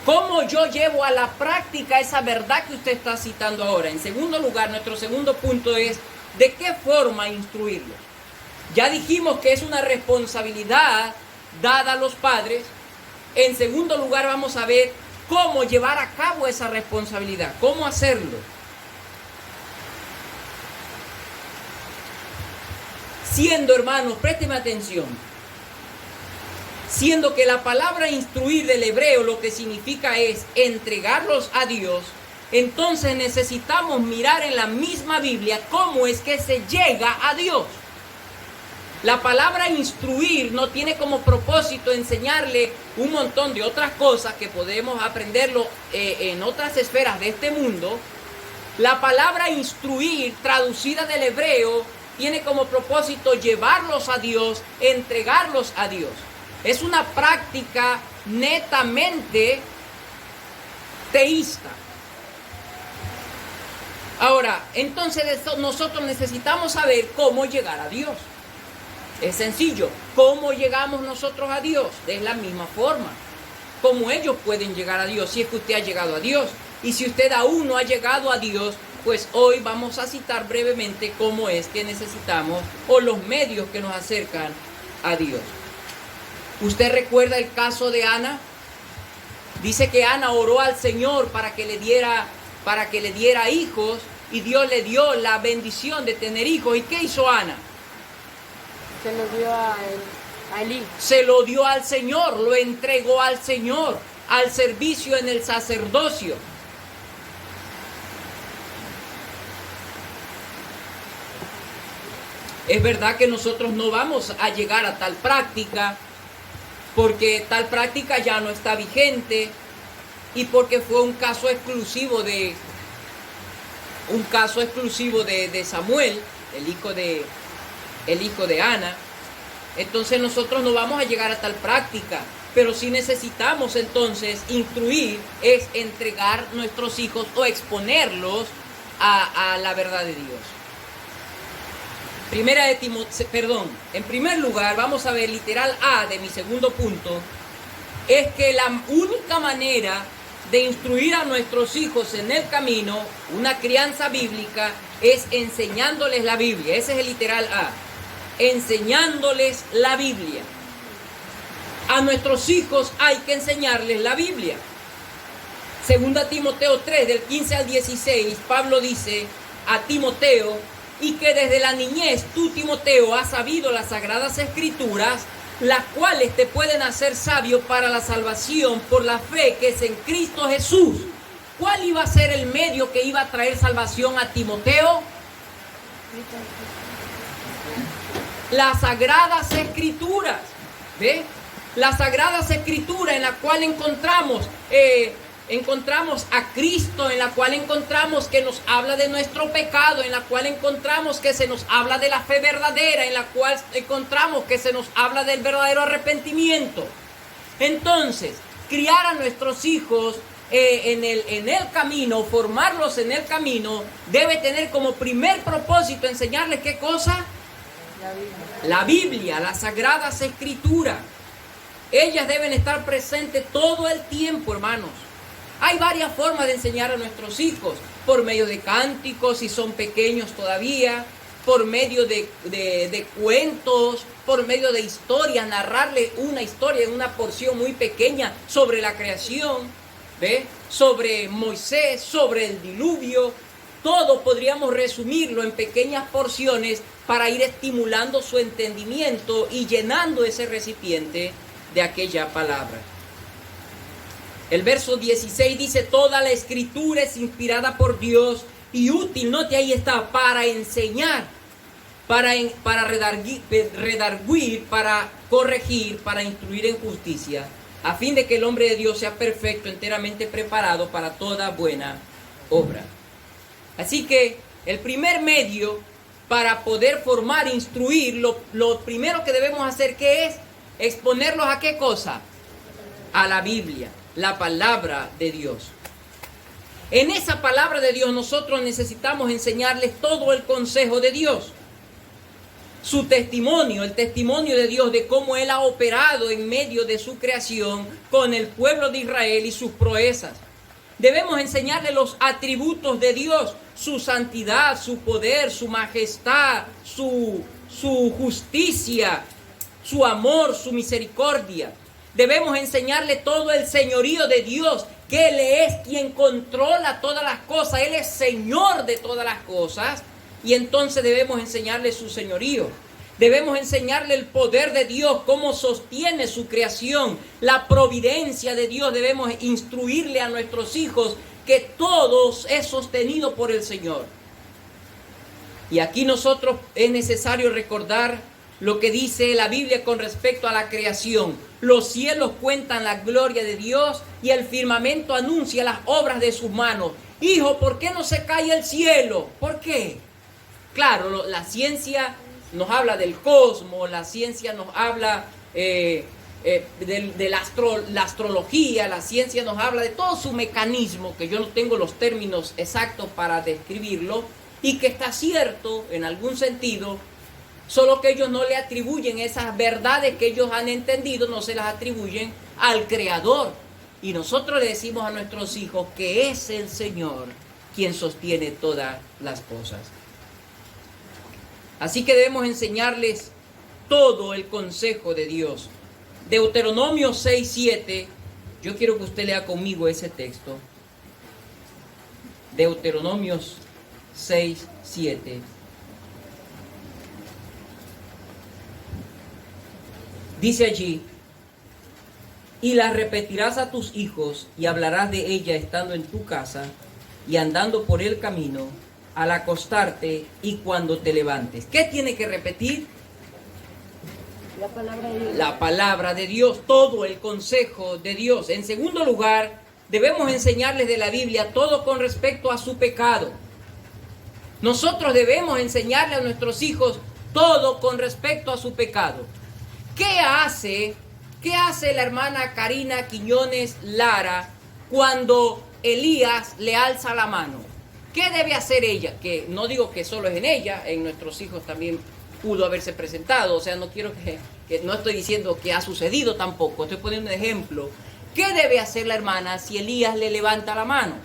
¿Cómo yo llevo a la práctica esa verdad que usted está citando ahora? En segundo lugar, nuestro segundo punto es, ¿de qué forma instruirlos? Ya dijimos que es una responsabilidad dada a los padres. En segundo lugar, vamos a ver cómo llevar a cabo esa responsabilidad, cómo hacerlo. Siendo, hermanos, présteme atención, siendo que la palabra instruir del hebreo lo que significa es entregarlos a Dios, entonces necesitamos mirar en la misma Biblia cómo es que se llega a Dios. La palabra instruir no tiene como propósito enseñarle un montón de otras cosas que podemos aprenderlo en otras esferas de este mundo. La palabra instruir, traducida del hebreo, tiene como propósito llevarlos a Dios, entregarlos a Dios. Es una práctica netamente teísta. Ahora, entonces nosotros necesitamos saber cómo llegar a Dios. Es sencillo. ¿Cómo llegamos nosotros a Dios? De la misma forma. ¿Cómo ellos pueden llegar a Dios? Si es que usted ha llegado a Dios. Y si usted aún no ha llegado a Dios, pues hoy vamos a citar brevemente cómo es que necesitamos o los medios que nos acercan a Dios. ¿Usted recuerda el caso de Ana? Dice que Ana oró al Señor para que le diera hijos y Dios le dio la bendición de tener hijos. ¿Y qué hizo Ana? Se lo dio a Elí. Se lo dio al Señor, lo entregó al Señor, al servicio en el sacerdocio. Es verdad que nosotros no vamos a llegar a tal práctica, porque tal práctica ya no está vigente y porque fue un caso exclusivo de Samuel, el hijo de Ana. Entonces nosotros no vamos a llegar a tal práctica, pero sí necesitamos entonces instruir, es entregar nuestros hijos o exponerlos a la verdad de Dios. En primer lugar, vamos a ver literal A de mi segundo punto, es que la única manera de instruir a nuestros hijos en el camino, una crianza bíblica, es enseñándoles la Biblia. Ese es el literal A. Enseñándoles la Biblia. A nuestros hijos hay que enseñarles la Biblia. Segunda Timoteo 3, del 15 al 16, Pablo dice a Timoteo: y que desde la niñez tú, Timoteo, has sabido las sagradas escrituras, las cuales te pueden hacer sabio para la salvación por la fe que es en Cristo Jesús. ¿Cuál iba a ser el medio que iba a traer salvación a Timoteo? Las sagradas escrituras. ¿Ve? Las sagradas escrituras en la cual encontramos a Cristo, en la cual encontramos que nos habla de nuestro pecado, en la cual encontramos que se nos habla de la fe verdadera, en la cual encontramos que se nos habla del verdadero arrepentimiento. Entonces, criar a nuestros hijos en el camino, formarlos en el camino, debe tener como primer propósito enseñarles ¿qué cosa? La Biblia, las sagradas escrituras. Ellas deben estar presentes todo el tiempo, hermanos. Hay varias formas de enseñar a nuestros hijos, por medio de cánticos, si son pequeños todavía, por medio de cuentos, por medio de historias, narrarle una historia en una porción muy pequeña sobre la creación, ¿ve? Sobre Moisés, sobre el diluvio. Todo podríamos resumirlo en pequeñas porciones para ir estimulando su entendimiento y llenando ese recipiente de aquella palabra. El verso 16 dice: toda la escritura es inspirada por Dios y útil, note ahí está, para enseñar, para redarguir, para corregir, para instruir en justicia, a fin de que el hombre de Dios sea perfecto, enteramente preparado para toda buena obra. Así que el primer medio para poder formar, instruir, lo primero que debemos hacer, ¿qué es? Exponerlos a ¿qué cosa? A la Biblia, la palabra de Dios. En esa palabra de Dios nosotros necesitamos enseñarles todo el consejo de Dios. Su testimonio, el testimonio de Dios de cómo Él ha operado en medio de su creación con el pueblo de Israel y sus proezas. Debemos enseñarles los atributos de Dios, su santidad, su poder, su majestad, su justicia, su amor, su misericordia. Debemos enseñarle todo el señorío de Dios, que Él es quien controla todas las cosas, Él es Señor de todas las cosas, y entonces debemos enseñarle su señorío. Debemos enseñarle el poder de Dios, cómo sostiene su creación, la providencia de Dios. Debemos instruirle a nuestros hijos que todo es sostenido por el Señor. Y aquí nosotros es necesario recordar lo que dice la Biblia con respecto a la creación. Los cielos cuentan la gloria de Dios y el firmamento anuncia las obras de sus manos. Hijo, ¿por qué no se cae el cielo? ¿Por qué? Claro, la ciencia nos habla del cosmos, la ciencia nos habla de la astrología, la ciencia nos habla de todo su mecanismo, que yo no tengo los términos exactos para describirlo, y que está cierto en algún sentido, solo que ellos no le atribuyen esas verdades que ellos han entendido, no se las atribuyen al Creador. Y nosotros le decimos a nuestros hijos que es el Señor quien sostiene todas las cosas. Así que debemos enseñarles todo el consejo de Dios. Deuteronomio 6:7. Yo quiero que usted lea conmigo ese texto. Deuteronomio 6:7. Dice allí: y la repetirás a tus hijos y hablarás de ella estando en tu casa y andando por el camino, al acostarte y cuando te levantes. ¿Qué tiene que repetir? La palabra de Dios. La palabra de Dios, todo el consejo de Dios. En segundo lugar, debemos enseñarles de la Biblia todo con respecto a su pecado. Nosotros debemos enseñarle a nuestros hijos todo con respecto a su pecado. ¿Qué hace la hermana Karina Quiñones Lara cuando Elías le alza la mano? ¿Qué debe hacer ella? Que no digo que solo es en ella, en nuestros hijos también pudo haberse presentado. O sea, no quiero que no estoy diciendo que ha sucedido tampoco, estoy poniendo un ejemplo. ¿Qué debe hacer la hermana si Elías le levanta la mano?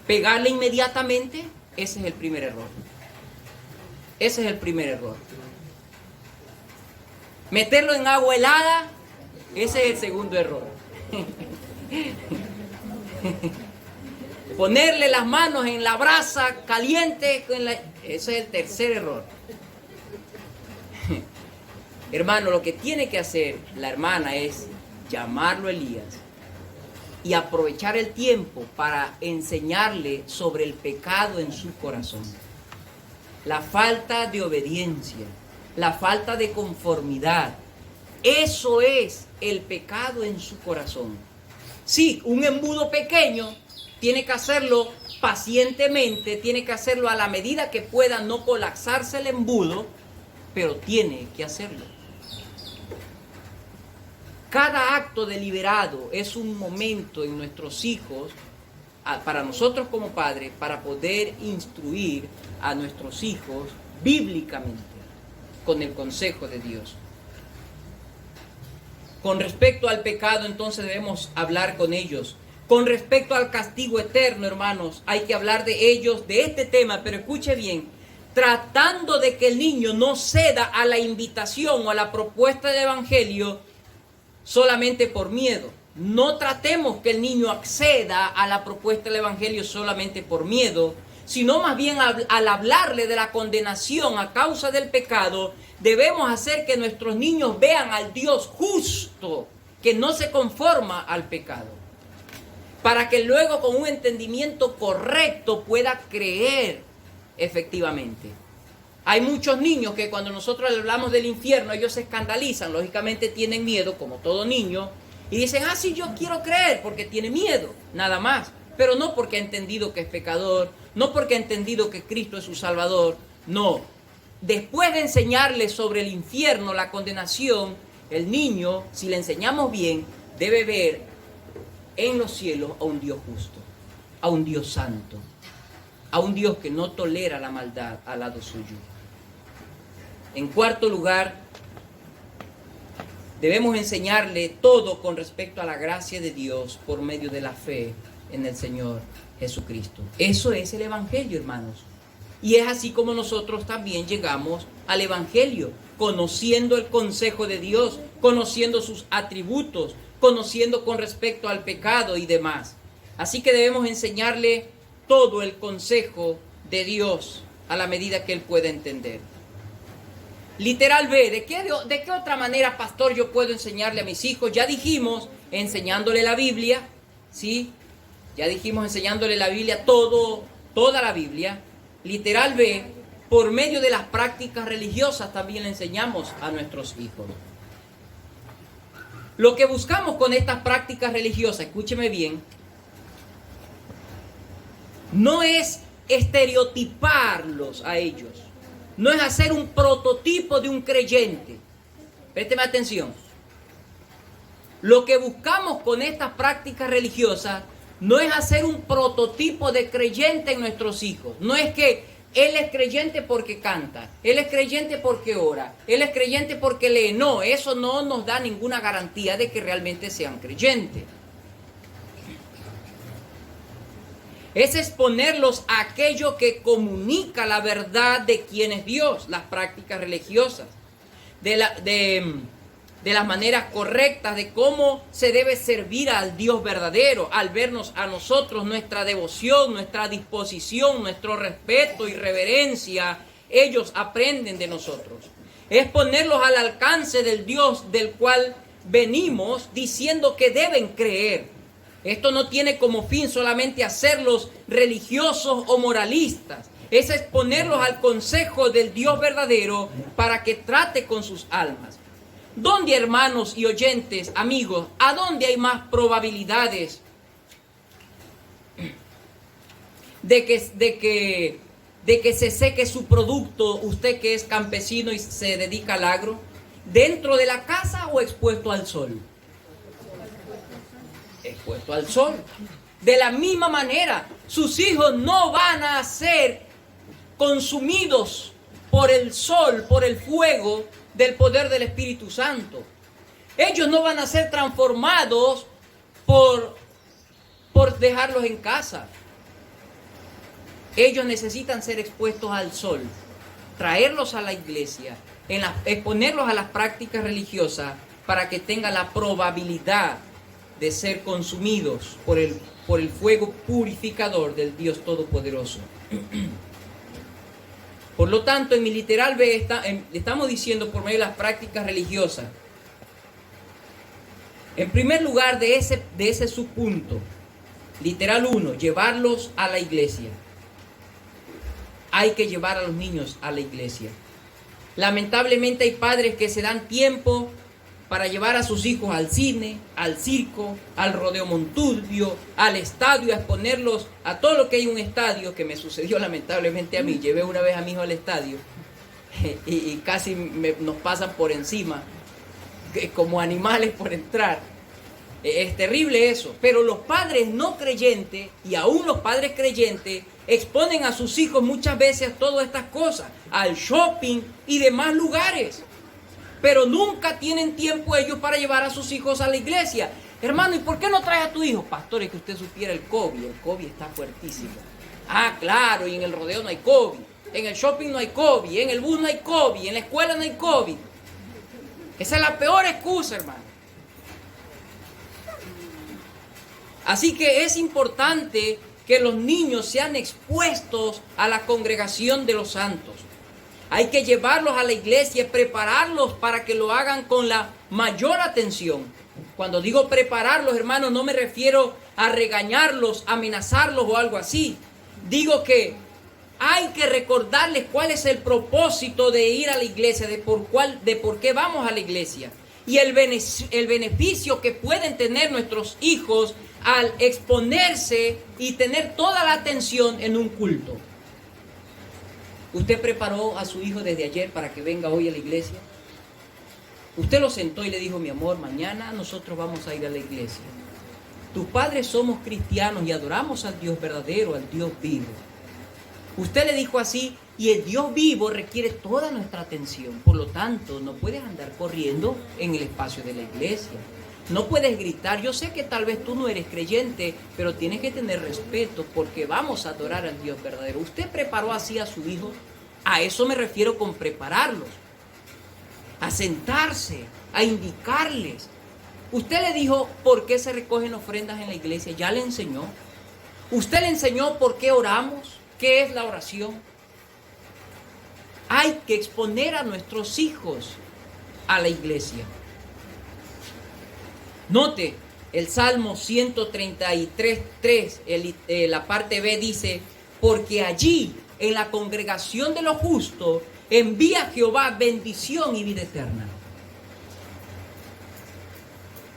¿Pegarle inmediatamente? Ese es el primer error. Ese es el primer error. ¿Meterlo en agua helada? Ese es el segundo error. Ponerle las manos en la brasa caliente, ese es el tercer error. Hermano, lo que tiene que hacer la hermana es llamarlo a Elías y aprovechar el tiempo para enseñarle sobre el pecado en su corazón. La falta de obediencia, la falta de conformidad, eso es el pecado en su corazón. Sí, un embudo pequeño tiene que hacerlo pacientemente, tiene que hacerlo a la medida que pueda no colapsarse el embudo, pero tiene que hacerlo. Cada acto deliberado es un momento en nuestros hijos, para nosotros como padres, para poder instruir a nuestros hijos bíblicamente, con el consejo de Dios. Con respecto al pecado, entonces debemos hablar con ellos. Con respecto al castigo eterno, hermanos, hay que hablar de ellos, de este tema, pero escuche bien, tratando de que el niño no ceda a la invitación o a la propuesta del Evangelio solamente por miedo. No tratemos que el niño acceda a la propuesta del Evangelio solamente por miedo, sino más bien al hablarle de la condenación a causa del pecado, debemos hacer que nuestros niños vean al Dios justo, que no se conforma al pecado, para que luego con un entendimiento correcto pueda creer efectivamente. Hay muchos niños que cuando nosotros le hablamos del infierno, ellos se escandalizan, lógicamente tienen miedo, como todo niño, y dicen, sí, yo quiero creer, porque tiene miedo, nada más. Pero no porque ha entendido que es pecador, no porque ha entendido que Cristo es su Salvador, no. Después de enseñarle sobre el infierno, la condenación, el niño, si le enseñamos bien, debe ver en los cielos a un Dios justo, a un Dios santo, a un Dios que no tolera la maldad al lado suyo. En cuarto lugar, debemos enseñarle todo con respecto a la gracia de Dios por medio de la fe en el Señor Jesucristo. Eso es el Evangelio, hermanos. Y es así como nosotros también llegamos al Evangelio, conociendo el consejo de Dios, conociendo sus atributos, conociendo con respecto al pecado y demás. Así que debemos enseñarle todo el consejo de Dios a la medida que él pueda entender. Literal B, ¿de qué otra manera, pastor, yo puedo enseñarle a mis hijos? Ya dijimos, enseñándole la Biblia, ¿sí? Ya dijimos enseñándole la Biblia, toda la Biblia. Literal B, por medio de las prácticas religiosas también le enseñamos a nuestros hijos. Lo que buscamos con estas prácticas religiosas, escúcheme bien, no es estereotiparlos a ellos, no es hacer un prototipo de un creyente. Présteme atención. Lo que buscamos con estas prácticas religiosas no es hacer un prototipo de creyente en nuestros hijos. No es que él es creyente porque canta, él es creyente porque ora, él es creyente porque lee. No, eso no nos da ninguna garantía de que realmente sean creyentes. Es exponerlos a aquello que comunica la verdad de quién es Dios, las prácticas religiosas, de las maneras correctas, de cómo se debe servir al Dios verdadero, al vernos a nosotros, nuestra devoción, nuestra disposición, nuestro respeto y reverencia, ellos aprenden de nosotros. Es ponerlos al alcance del Dios del cual venimos diciendo que deben creer. Esto no tiene como fin solamente hacerlos religiosos o moralistas. Es exponerlos al consejo del Dios verdadero para que trate con sus almas. ¿Dónde, hermanos y oyentes, amigos, a dónde hay más probabilidades de que se seque su producto, usted que es campesino y se dedica al agro? ¿Dentro de la casa o expuesto al sol? Expuesto al sol. De la misma manera, sus hijos no van a ser consumidos por el sol, por el fuego del poder del Espíritu Santo. Ellos no van a ser transformados por dejarlos en casa. Ellos necesitan ser expuestos al sol, traerlos a la iglesia, exponerlos a las prácticas religiosas para que tengan la probabilidad de ser consumidos por el fuego purificador del Dios Todopoderoso. Por lo tanto, en mi literal B estamos diciendo por medio de las prácticas religiosas. En primer lugar, de ese subpunto, literal 1, llevarlos a la iglesia. Hay que llevar a los niños a la iglesia. Lamentablemente hay padres que se dan tiempo para llevar a sus hijos al cine, al circo, al rodeo Monturbio, al estadio, a exponerlos a todo lo que hay en un estadio, que me sucedió lamentablemente a mí. Llevé una vez a mi hijo al estadio y casi nos pasan por encima, como animales por entrar. Es terrible eso, pero los padres no creyentes y aún los padres creyentes exponen a sus hijos muchas veces a todas estas cosas, al shopping y demás lugares. Pero nunca tienen tiempo ellos para llevar a sus hijos a la iglesia. Hermano, ¿y por qué no traes a tu hijo? Pastor, es que usted supiera el COVID. El COVID está fuertísimo. Ah, claro, y en el rodeo no hay COVID. En el shopping no hay COVID. En el bus no hay COVID. En la escuela no hay COVID. Esa es la peor excusa, hermano. Así que es importante que los niños sean expuestos a la congregación de los santos. Hay que llevarlos a la iglesia, prepararlos para que lo hagan con la mayor atención. Cuando digo prepararlos, hermanos, no me refiero a regañarlos, amenazarlos o algo así. Digo que hay que recordarles cuál es el propósito de ir a la iglesia, de por qué vamos a la iglesia. Y el beneficio que pueden tener nuestros hijos al exponerse y tener toda la atención en un culto. ¿Usted preparó a su hijo desde ayer para que venga hoy a la iglesia? Usted lo sentó y le dijo: mi amor, mañana nosotros vamos a ir a la iglesia. Tus padres somos cristianos y adoramos al Dios verdadero, al Dios vivo. Usted le dijo así, y el Dios vivo requiere toda nuestra atención. Por lo tanto, no puedes andar corriendo en el espacio de la iglesia. No puedes gritar. Yo sé que tal vez tú no eres creyente, pero tienes que tener respeto porque vamos a adorar al Dios verdadero. ¿Usted preparó así a su hijo? A eso me refiero con prepararlos. A sentarse, a indicarles. Usted le dijo por qué se recogen ofrendas en la iglesia, ya le enseñó. Usted le enseñó por qué oramos, qué es la oración. Hay que exponer a nuestros hijos a la iglesia. Note, el Salmo 133:3, la parte B dice, porque allí, en la congregación de los justos, envía Jehová bendición y vida eterna.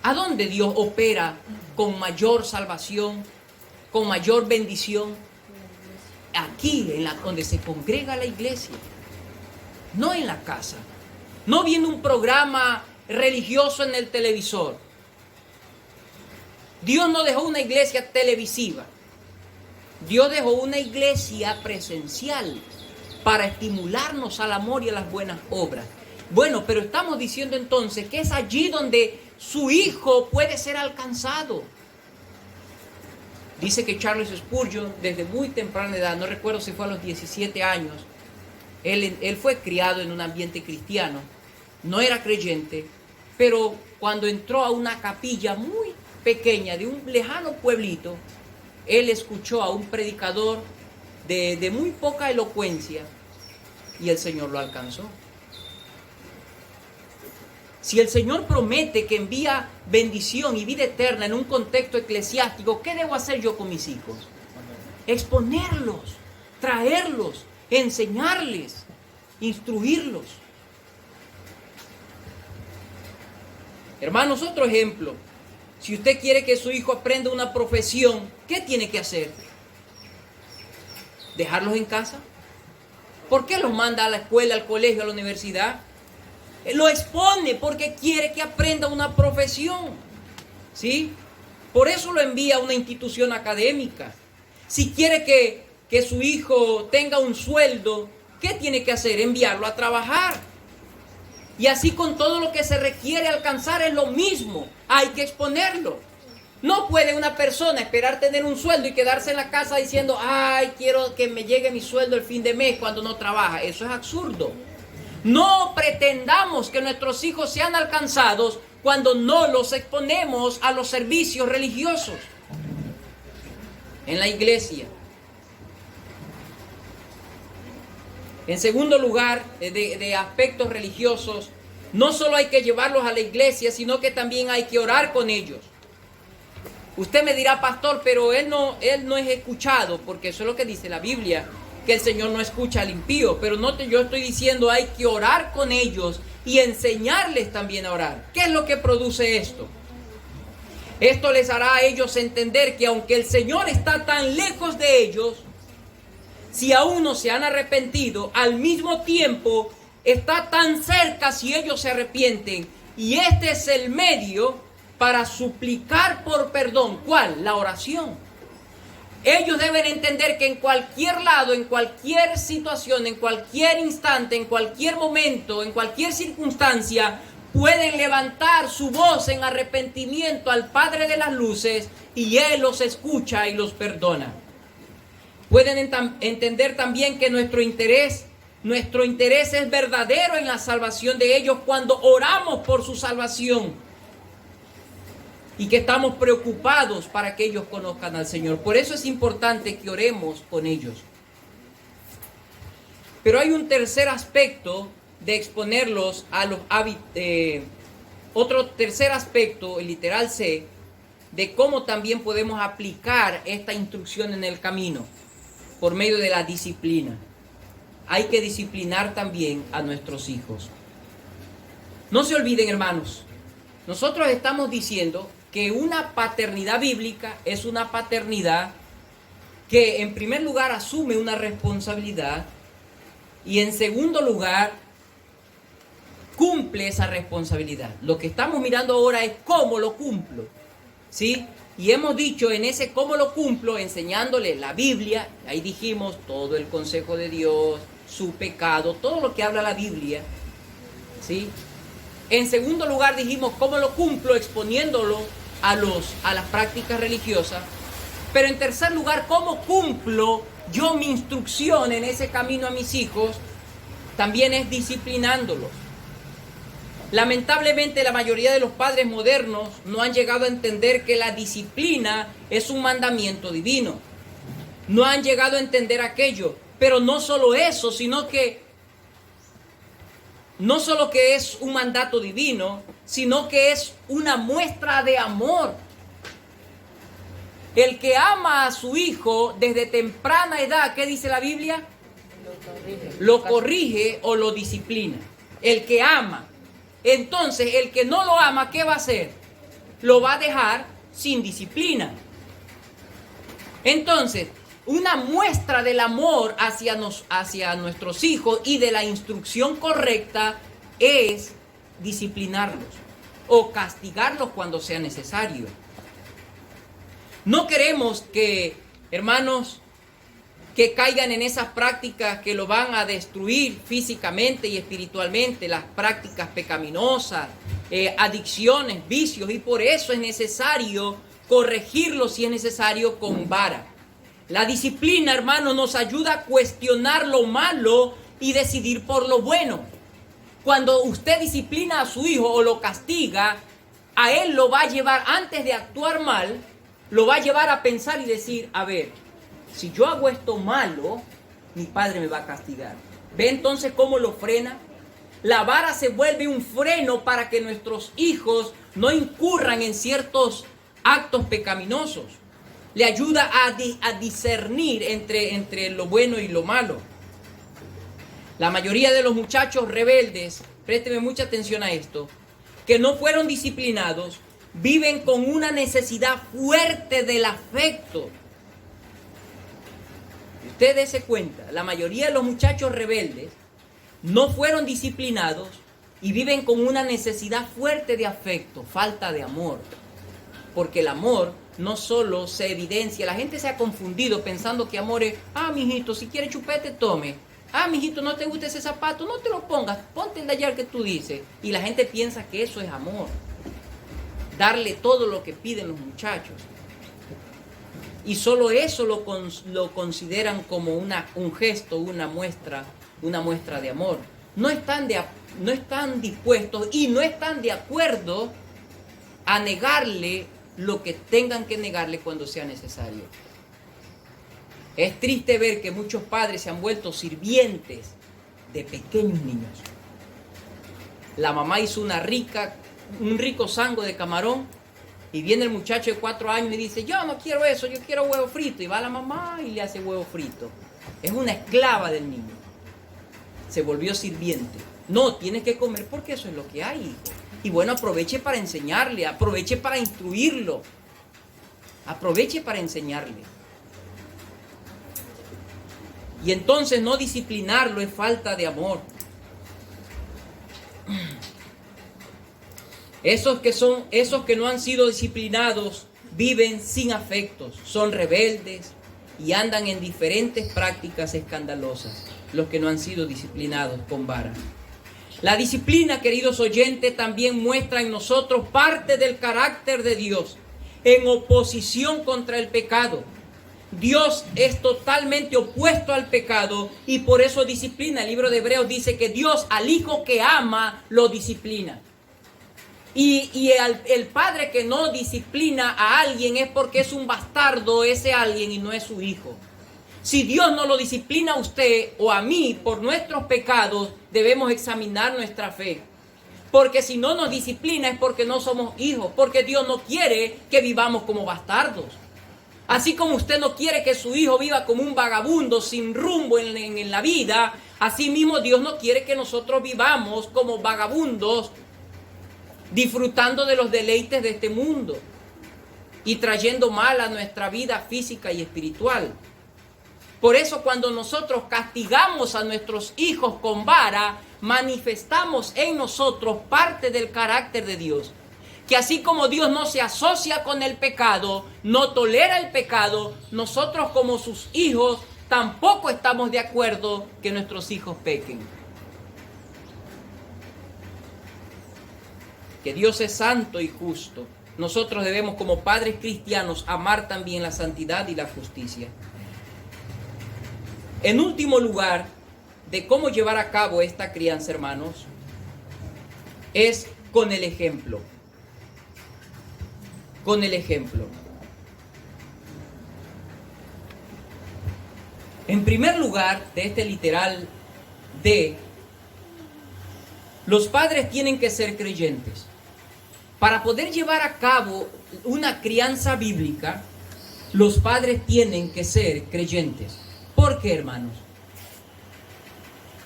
¿A dónde Dios opera con mayor salvación, con mayor bendición? Aquí, donde se congrega la iglesia, no en la casa, no viendo un programa religioso en el televisor. Dios no dejó una iglesia televisiva, Dios dejó una iglesia presencial para estimularnos al amor y a las buenas obras. Bueno, pero estamos diciendo entonces que es allí donde su hijo puede ser alcanzado. Dice que Charles Spurgeon, desde muy temprana edad, no recuerdo si fue a los 17 años, él fue criado en un ambiente cristiano, no era creyente, pero cuando entró a una capilla muy pequeña de un lejano pueblito, él escuchó a un predicador de muy poca elocuencia y el Señor lo alcanzó. Si el Señor promete que envía bendición y vida eterna en un contexto eclesiástico, ¿qué debo hacer yo con mis hijos? Exponerlos, traerlos, enseñarles, instruirlos. Hermanos, otro ejemplo. Si usted quiere que su hijo aprenda una profesión, ¿qué tiene que hacer? ¿Dejarlos en casa? ¿Por qué los manda a la escuela, al colegio, a la universidad? Lo expone porque quiere que aprenda una profesión, ¿sí? Por eso lo envía a una institución académica. Si quiere que su hijo tenga un sueldo, ¿qué tiene que hacer? Enviarlo a trabajar. Y así con todo lo que se requiere alcanzar es lo mismo. Hay que exponerlo. No puede una persona esperar tener un sueldo y quedarse en la casa diciendo, ay, quiero que me llegue mi sueldo el fin de mes cuando no trabaja. Eso es absurdo. No pretendamos que nuestros hijos sean alcanzados cuando no los exponemos a los servicios religiosos en la iglesia. En segundo lugar, de aspectos religiosos, no solo hay que llevarlos a la iglesia, sino que también hay que orar con ellos. Usted me dirá, pastor, pero él no es escuchado, porque eso es lo que dice la Biblia, que el Señor no escucha al impío. Pero note, yo estoy diciendo hay que orar con ellos y enseñarles también a orar. ¿Qué es lo que produce esto? Esto les hará a ellos entender que aunque el Señor está tan lejos de ellos, si aún no se han arrepentido, al mismo tiempo está tan cerca si ellos se arrepienten. Y este es el medio para suplicar por perdón. ¿Cuál? La oración. Ellos deben entender que en cualquier lado, en cualquier situación, en cualquier instante, en cualquier momento, en cualquier circunstancia, pueden levantar su voz en arrepentimiento al Padre de las Luces y Él los escucha y los perdona. Pueden entender también que nuestro interés es verdadero en la salvación de ellos cuando oramos por su salvación y que estamos preocupados para que ellos conozcan al Señor. Por eso es importante que oremos con ellos. Pero hay un tercer aspecto de exponerlos a los hábitos, otro tercer aspecto, el literal C, de cómo también podemos aplicar esta instrucción en el camino por medio de la disciplina. Hay que disciplinar también a nuestros hijos. No se olviden, hermanos, nosotros estamos diciendo que una paternidad bíblica es una paternidad que en primer lugar asume una responsabilidad y en segundo lugar cumple esa responsabilidad. Lo que estamos mirando ahora es cómo lo cumplo, ¿sí? Y hemos dicho en ese cómo lo cumplo, enseñándole la Biblia, ahí dijimos todo el consejo de Dios, su pecado, todo lo que habla la Biblia, ¿sí? En segundo lugar dijimos cómo lo cumplo, exponiéndolo a las prácticas religiosas. Pero en tercer lugar, cómo cumplo yo mi instrucción en ese camino a mis hijos, también es disciplinándolos. Lamentablemente la mayoría de los padres modernos no han llegado a entender que la disciplina es un mandamiento divino. No han llegado a entender aquello. Pero no solo eso, sino que no solo que es un mandato divino, sino que es una muestra de amor. El que ama a su hijo desde temprana edad, ¿qué dice la Biblia? Lo corrige o lo disciplina. El que ama. Entonces, el que no lo ama, ¿qué va a hacer? Lo va a dejar sin disciplina. Entonces, una muestra del amor hacia nuestros hijos y de la instrucción correcta es disciplinarlos o castigarlos cuando sea necesario. No queremos que, hermanos, que caigan en esas prácticas que lo van a destruir físicamente y espiritualmente, las prácticas pecaminosas, adicciones, vicios, y por eso es necesario corregirlos si es necesario con vara. La disciplina, hermanos, nos ayuda a cuestionar lo malo y decidir por lo bueno. Cuando usted disciplina a su hijo o lo castiga, a él lo va a llevar, antes de actuar mal, lo va a llevar a pensar y decir, a ver, si yo hago esto malo, mi padre me va a castigar. ¿Ve entonces cómo lo frena? La vara se vuelve un freno para que nuestros hijos no incurran en ciertos actos pecaminosos. Le ayuda a discernir entre lo bueno y lo malo. La mayoría de los muchachos rebeldes, présteme mucha atención a esto, que no fueron disciplinados, viven con una necesidad fuerte del afecto. Usted dése cuenta, la mayoría de los muchachos rebeldes no fueron disciplinados y viven con una necesidad fuerte de afecto, falta de amor. Porque el amor no solo se evidencia, la gente se ha confundido pensando que amor es, mijito, si quiere chupete, tome. Mijito, no te gusta ese zapato, no te lo pongas, ponte el de ayer que tú dices. Y la gente piensa que eso es amor. Darle todo lo que piden los muchachos. Y solo eso lo consideran como un gesto, una muestra de amor. No están dispuestos y no están de acuerdo a negarle lo que tengan que negarle cuando sea necesario. Es triste ver que muchos padres se han vuelto sirvientes de pequeños niños. La mamá hizo un rico sango de camarón y viene el muchacho de 4 años y dice, yo no quiero eso, yo quiero huevo frito. Y va la mamá y le hace huevo frito. Es una esclava del niño. Se volvió sirviente. No, tienes que comer porque eso es lo que hay, hijo. Y bueno, aproveche para enseñarle, aproveche para instruirlo, aproveche para enseñarle. Y entonces no disciplinarlo es falta de amor. Esos que no han sido disciplinados viven sin afectos, son rebeldes y andan en diferentes prácticas escandalosas, los que no han sido disciplinados con vara. La disciplina, queridos oyentes, también muestra en nosotros parte del carácter de Dios en oposición contra el pecado. Dios es totalmente opuesto al pecado y por eso disciplina. El libro de Hebreos dice que Dios al hijo que ama lo disciplina. Y el padre que no disciplina a alguien es porque es un bastardo ese alguien y no es su hijo. Si Dios no lo disciplina a usted o a mí por nuestros pecados, debemos examinar nuestra fe. Porque si no nos disciplina es porque no somos hijos, porque Dios no quiere que vivamos como bastardos. Así como usted no quiere que su hijo viva como un vagabundo sin rumbo en la vida, así mismo Dios no quiere que nosotros vivamos como vagabundos disfrutando de los deleites de este mundo y trayendo mal a nuestra vida física y espiritual. Por eso cuando nosotros castigamos a nuestros hijos con vara, manifestamos en nosotros parte del carácter de Dios. Que así como Dios no se asocia con el pecado, no tolera el pecado, nosotros como sus hijos tampoco estamos de acuerdo que nuestros hijos pequen. Que Dios es santo y justo. Nosotros debemos como padres cristianos amar también la santidad y la justicia. En último lugar, de cómo llevar a cabo esta crianza, hermanos, es con el ejemplo. Con el ejemplo. En primer lugar, de este literal de, los padres tienen que ser creyentes. Para poder llevar a cabo una crianza bíblica, los padres tienen que ser creyentes. ¿Por qué, hermanos?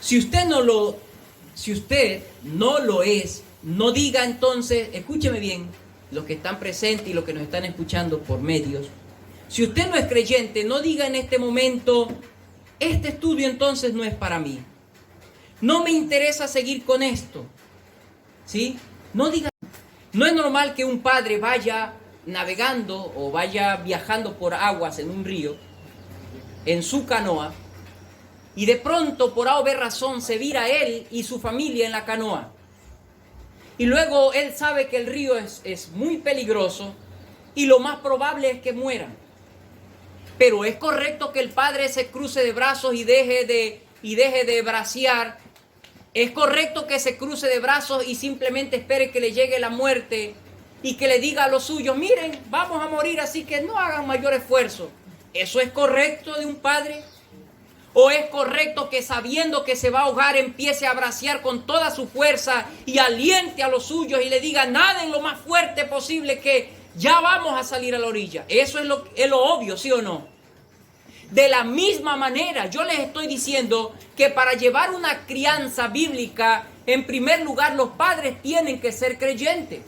Si usted no lo es, no diga entonces, escúcheme bien, los que están presentes y los que nos están escuchando por medios. Si usted no es creyente, no diga en este momento, este estudio entonces no es para mí. No me interesa seguir con esto. ¿Sí? No diga. No es normal que un padre vaya navegando o vaya viajando por aguas en un río, en su canoa, y de pronto por A o B razón se vira él y su familia en la canoa. Y luego él sabe que el río es muy peligroso y lo más probable es que mueran. Pero es correcto que el padre se cruce de brazos y deje de bracear. Es correcto que se cruce de brazos y simplemente espere que le llegue la muerte y que le diga a los suyos, miren, vamos a morir, así que no hagan mayor esfuerzo. ¿Eso es correcto de un padre? ¿O es correcto que sabiendo que se va a ahogar empiece a bracear con toda su fuerza y aliente a los suyos y le diga, naden lo más fuerte posible que ya vamos a salir a la orilla? Eso es lo obvio, ¿sí o no? De la misma manera, yo les estoy diciendo que para llevar una crianza bíblica, en primer lugar, los padres tienen que ser creyentes.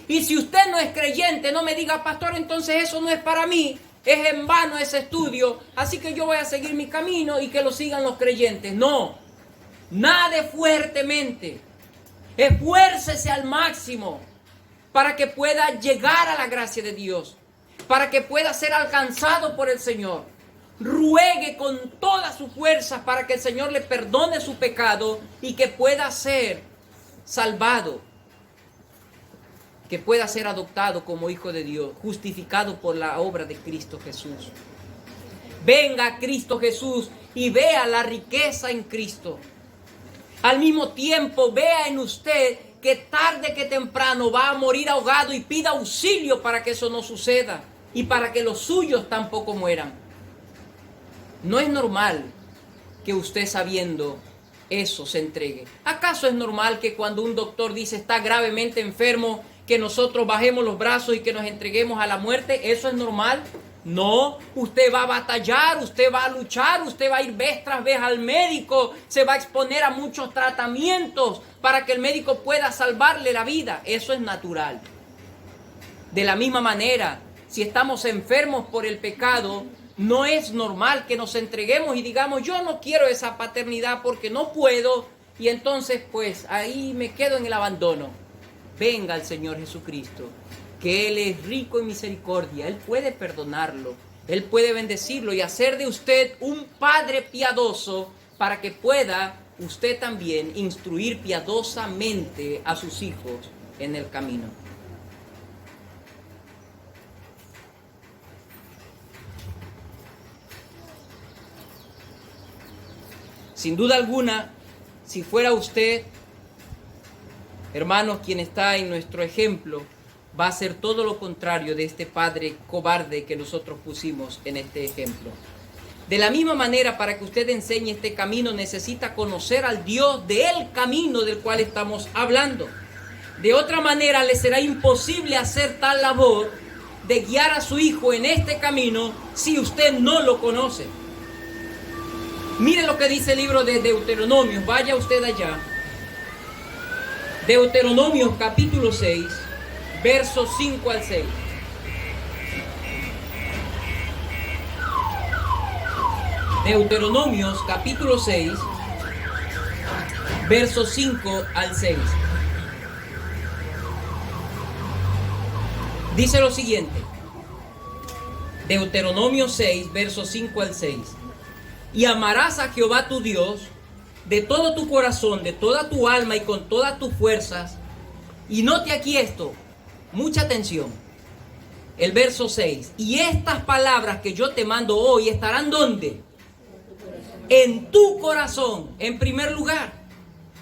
Y si usted no es creyente, no me diga, pastor, entonces eso no es para mí, es en vano ese estudio, así que yo voy a seguir mi camino y que lo sigan los creyentes. No, nade fuertemente, esfuércese al máximo para que pueda llegar a la gracia de Dios, para que pueda ser alcanzado por el Señor. Ruegue con todas sus fuerzas para que el Señor le perdone su pecado y que pueda ser salvado, que pueda ser adoptado como hijo de Dios, justificado por la obra de Cristo Jesús. Venga a Cristo Jesús y vea la riqueza en Cristo. Al mismo tiempo, vea en usted que tarde que temprano va a morir ahogado y pida auxilio para que eso no suceda y para que los suyos tampoco mueran. No es normal que usted sabiendo eso se entregue. ¿Acaso es normal que cuando un doctor dice está gravemente enfermo, que nosotros bajemos los brazos y que nos entreguemos a la muerte? ¿Eso es normal? No, usted va a batallar, usted va a luchar, usted va a ir vez tras vez al médico, se va a exponer a muchos tratamientos para que el médico pueda salvarle la vida. Eso es natural. De la misma manera, si estamos enfermos por el pecado, no es normal que nos entreguemos y digamos, yo no quiero esa paternidad porque no puedo, y entonces pues ahí me quedo en el abandono. Venga al Señor Jesucristo, que Él es rico en misericordia, Él puede perdonarlo, Él puede bendecirlo y hacer de usted un padre piadoso para que pueda usted también instruir piadosamente a sus hijos en el camino. Sin duda alguna, si fuera usted, hermanos, quien está en nuestro ejemplo, va a ser todo lo contrario de este padre cobarde que nosotros pusimos en este ejemplo. De la misma manera, para que usted enseñe este camino, necesita conocer al Dios del camino del cual estamos hablando. De otra manera, le será imposible hacer tal labor de guiar a su hijo en este camino si usted no lo conoce. Mire lo que dice el libro de Deuteronomios, vaya usted allá. Deuteronomios capítulo 6, versos 5 al 6. Deuteronomios capítulo 6, versos 5 al 6. Dice lo siguiente. Deuteronomio 6, versos 5 al 6. Y amarás a Jehová tu Dios de todo tu corazón, de toda tu alma y con todas tus fuerzas. Y note aquí esto, mucha atención. El verso 6. Y estas palabras que yo te mando hoy estarán ¿dónde? En tu corazón, en primer lugar.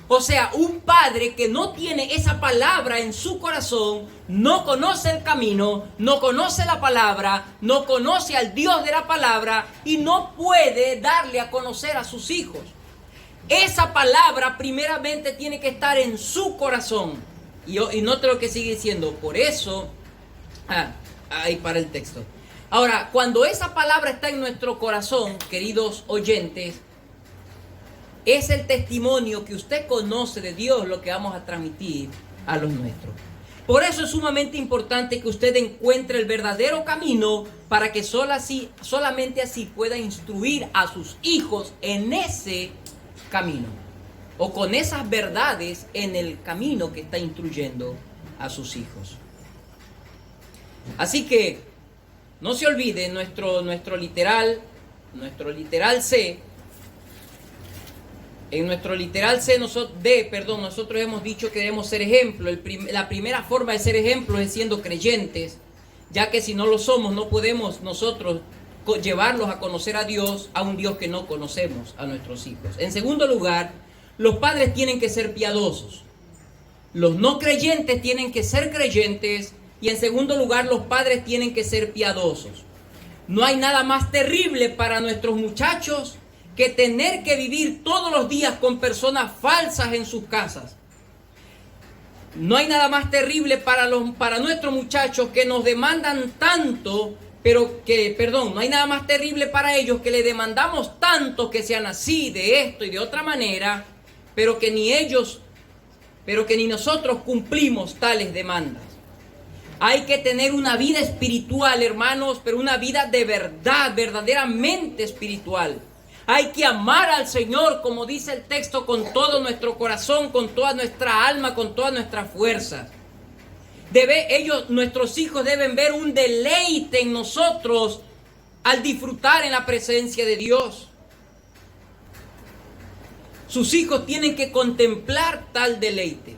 O sea, un padre que no tiene esa palabra en su corazón, no conoce el camino, no conoce la palabra, no conoce al Dios de la palabra y no puede darle a conocer a sus hijos. Esa palabra primeramente tiene que estar en su corazón. Y note lo que sigue diciendo. Por eso, ahí para el texto. Ahora, cuando esa palabra está en nuestro corazón, queridos oyentes, es el testimonio que usted conoce de Dios lo que vamos a transmitir a los nuestros. Por eso es sumamente importante que usted encuentre el verdadero camino para que solamente así pueda instruir a sus hijos en ese camino o con esas verdades en el camino que está instruyendo a sus hijos. Así que no se olvide nuestro literal C. En nuestro literal C, nosotros hemos dicho que debemos ser ejemplo. La primera forma de ser ejemplo es siendo creyentes, ya que si no lo somos, no podemos nosotros llevarlos a conocer a Dios, a un Dios que no conocemos, a nuestros hijos. En segundo lugar, los padres tienen que ser piadosos. Los no creyentes tienen que ser creyentes. Y en segundo lugar, los padres tienen que ser piadosos. No hay nada más terrible para nuestros muchachos que tener que vivir todos los días con personas falsas en sus casas. No hay nada más terrible para nuestros muchachos que nos demandan tanto, no hay nada más terrible para ellos que le demandamos tanto que sean así, de esto y de otra manera, pero que ni nosotros cumplimos tales demandas. Hay que tener una vida espiritual, hermanos, pero una vida de verdad, verdaderamente espiritual. Hay que amar al Señor, como dice el texto, con todo nuestro corazón, con toda nuestra alma, con toda nuestra fuerza. Nuestros hijos deben ver un deleite en nosotros al disfrutar en la presencia de Dios. Sus hijos tienen que contemplar tal deleite.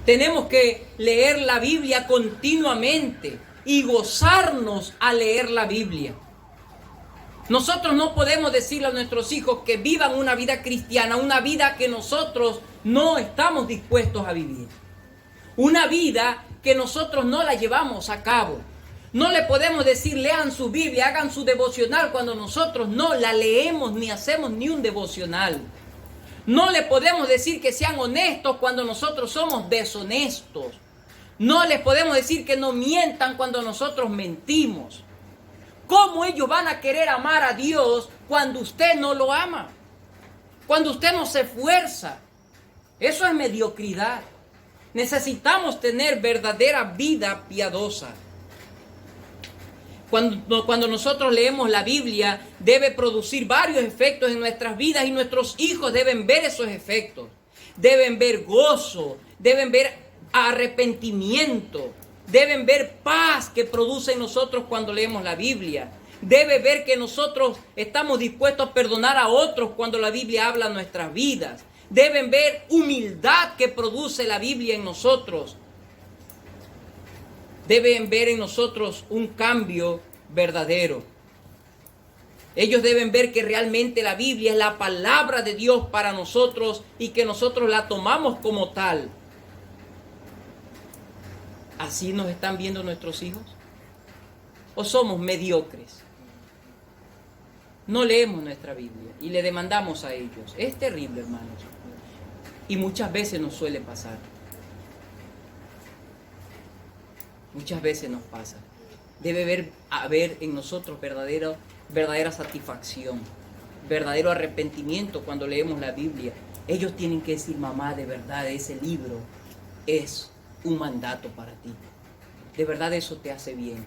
Tenemos que leer la Biblia continuamente y gozarnos al leer la Biblia. Nosotros no podemos decirle a nuestros hijos que vivan una vida cristiana, una vida que nosotros no estamos dispuestos a vivir. Una vida que nosotros no la llevamos a cabo. No le podemos decir lean su Biblia, hagan su devocional cuando nosotros no la leemos ni hacemos ni un devocional. No le podemos decir que sean honestos cuando nosotros somos deshonestos. No les podemos decir que no mientan cuando nosotros mentimos. ¿Cómo ellos van a querer amar a Dios cuando usted no lo ama? Cuando usted no se esfuerza. Eso es mediocridad. Necesitamos tener verdadera vida piadosa. Cuando nosotros leemos la Biblia, debe producir varios efectos en nuestras vidas y nuestros hijos deben ver esos efectos. Deben ver gozo, deben ver arrepentimiento, deben ver paz que produce en nosotros cuando leemos la Biblia. Debe ver que nosotros estamos dispuestos a perdonar a otros cuando la Biblia habla en nuestras vidas. Deben ver humildad que produce la Biblia en nosotros. Deben ver en nosotros un cambio verdadero. Ellos deben ver que realmente la Biblia es la palabra de Dios para nosotros y que nosotros la tomamos como tal. ¿Así nos están viendo nuestros hijos? ¿O somos mediocres? No leemos nuestra Biblia y le demandamos a ellos. Es terrible, hermanos. Y muchas veces nos suele pasar. Muchas veces nos pasa. Debe haber en nosotros verdadera satisfacción, verdadero arrepentimiento cuando leemos la Biblia. Ellos tienen que decir, mamá, de verdad ese libro es un mandato para ti. De verdad eso te hace bien.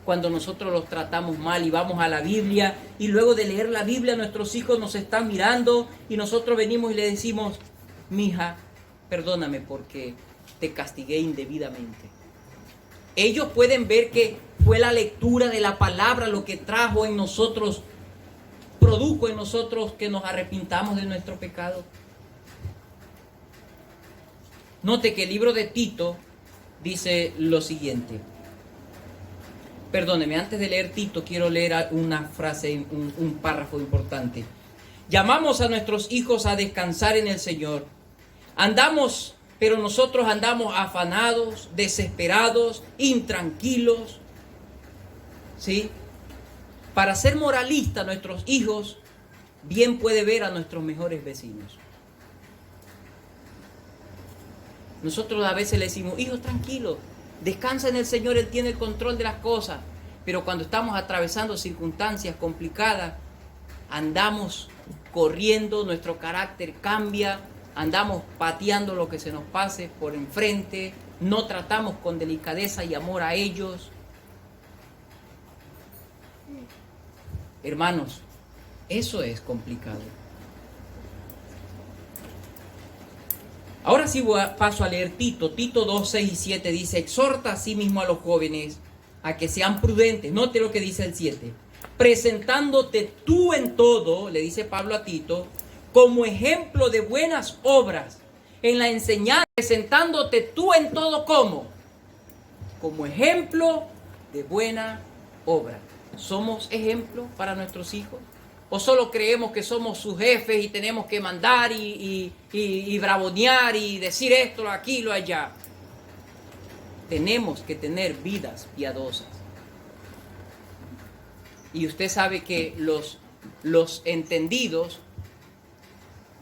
Cuando nosotros los tratamos mal y vamos a la Biblia y luego de leer la Biblia nuestros hijos nos están mirando y nosotros venimos y le decimos, mija, perdóname porque te castigué indebidamente. Ellos pueden ver que fue la lectura de la palabra lo que trajo en nosotros, produjo en nosotros que nos arrepintamos de nuestro pecado. Note que el libro de Tito dice lo siguiente. Perdóneme, antes de leer Tito quiero leer una frase, un párrafo importante. Llamamos a nuestros hijos a descansar en el Señor. Pero nosotros andamos afanados, desesperados, intranquilos. ¿Sí? Para ser moralistas, nuestros hijos bien puede ver a nuestros mejores vecinos. Nosotros a veces le decimos, hijos, tranquilos, descansa en el Señor, Él tiene el control de las cosas. Pero cuando estamos atravesando circunstancias complicadas, andamos corriendo, nuestro carácter cambia, andamos pateando lo que se nos pase por enfrente, no tratamos con delicadeza y amor a ellos. Hermanos, eso es complicado. Ahora sí paso a leer Tito. Tito 2, 6 y 7 dice, exhorta a sí mismo a los jóvenes a que sean prudentes. Note lo que dice el 7. Presentándote tú en todo, le dice Pablo a Tito, como ejemplo de buenas obras en la enseñanza. Presentándote tú en todo, ¿cómo? Como ejemplo de buena obra. ¿Somos ejemplo para nuestros hijos? ¿O solo creemos que somos sus jefes y tenemos que mandar y bravuconear y decir esto, lo aquí, lo allá? Tenemos que tener vidas piadosas. Y usted sabe que los entendidos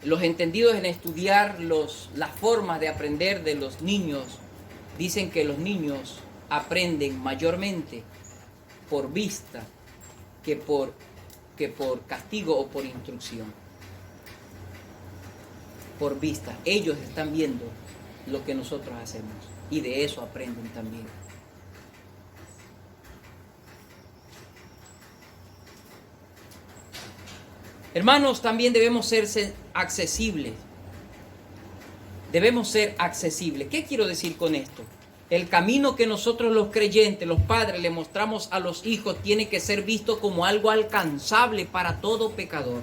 en estudiar las formas de aprender de los niños, dicen que los niños aprenden mayormente por vista que por castigo o por instrucción. Por vista. Ellos están viendo lo que nosotros hacemos y de eso aprenden también. Hermanos, también debemos ser accesibles. Debemos ser accesibles. ¿Qué quiero decir con esto? El camino que nosotros los creyentes, los padres, le mostramos a los hijos tiene que ser visto como algo alcanzable para todo pecador.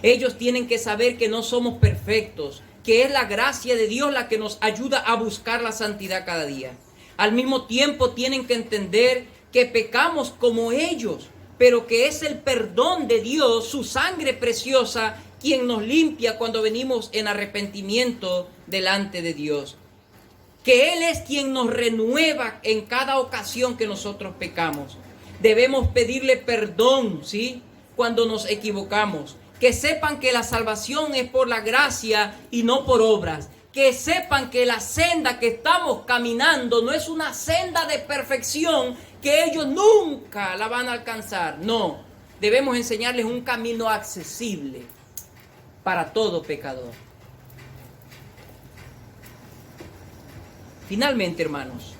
Ellos tienen que saber que no somos perfectos, que es la gracia de Dios la que nos ayuda a buscar la santidad cada día. Al mismo tiempo tienen que entender que pecamos como ellos, pero que es el perdón de Dios, su sangre preciosa, quien nos limpia cuando venimos en arrepentimiento delante de Dios. Que Él es quien nos renueva en cada ocasión que nosotros pecamos. Debemos pedirle perdón, ¿sí? Cuando nos equivocamos. Que sepan que la salvación es por la gracia y no por obras. Que sepan que la senda que estamos caminando no es una senda de perfección que ellos nunca la van a alcanzar. No, debemos enseñarles un camino accesible para todo pecador. Finalmente, hermanos,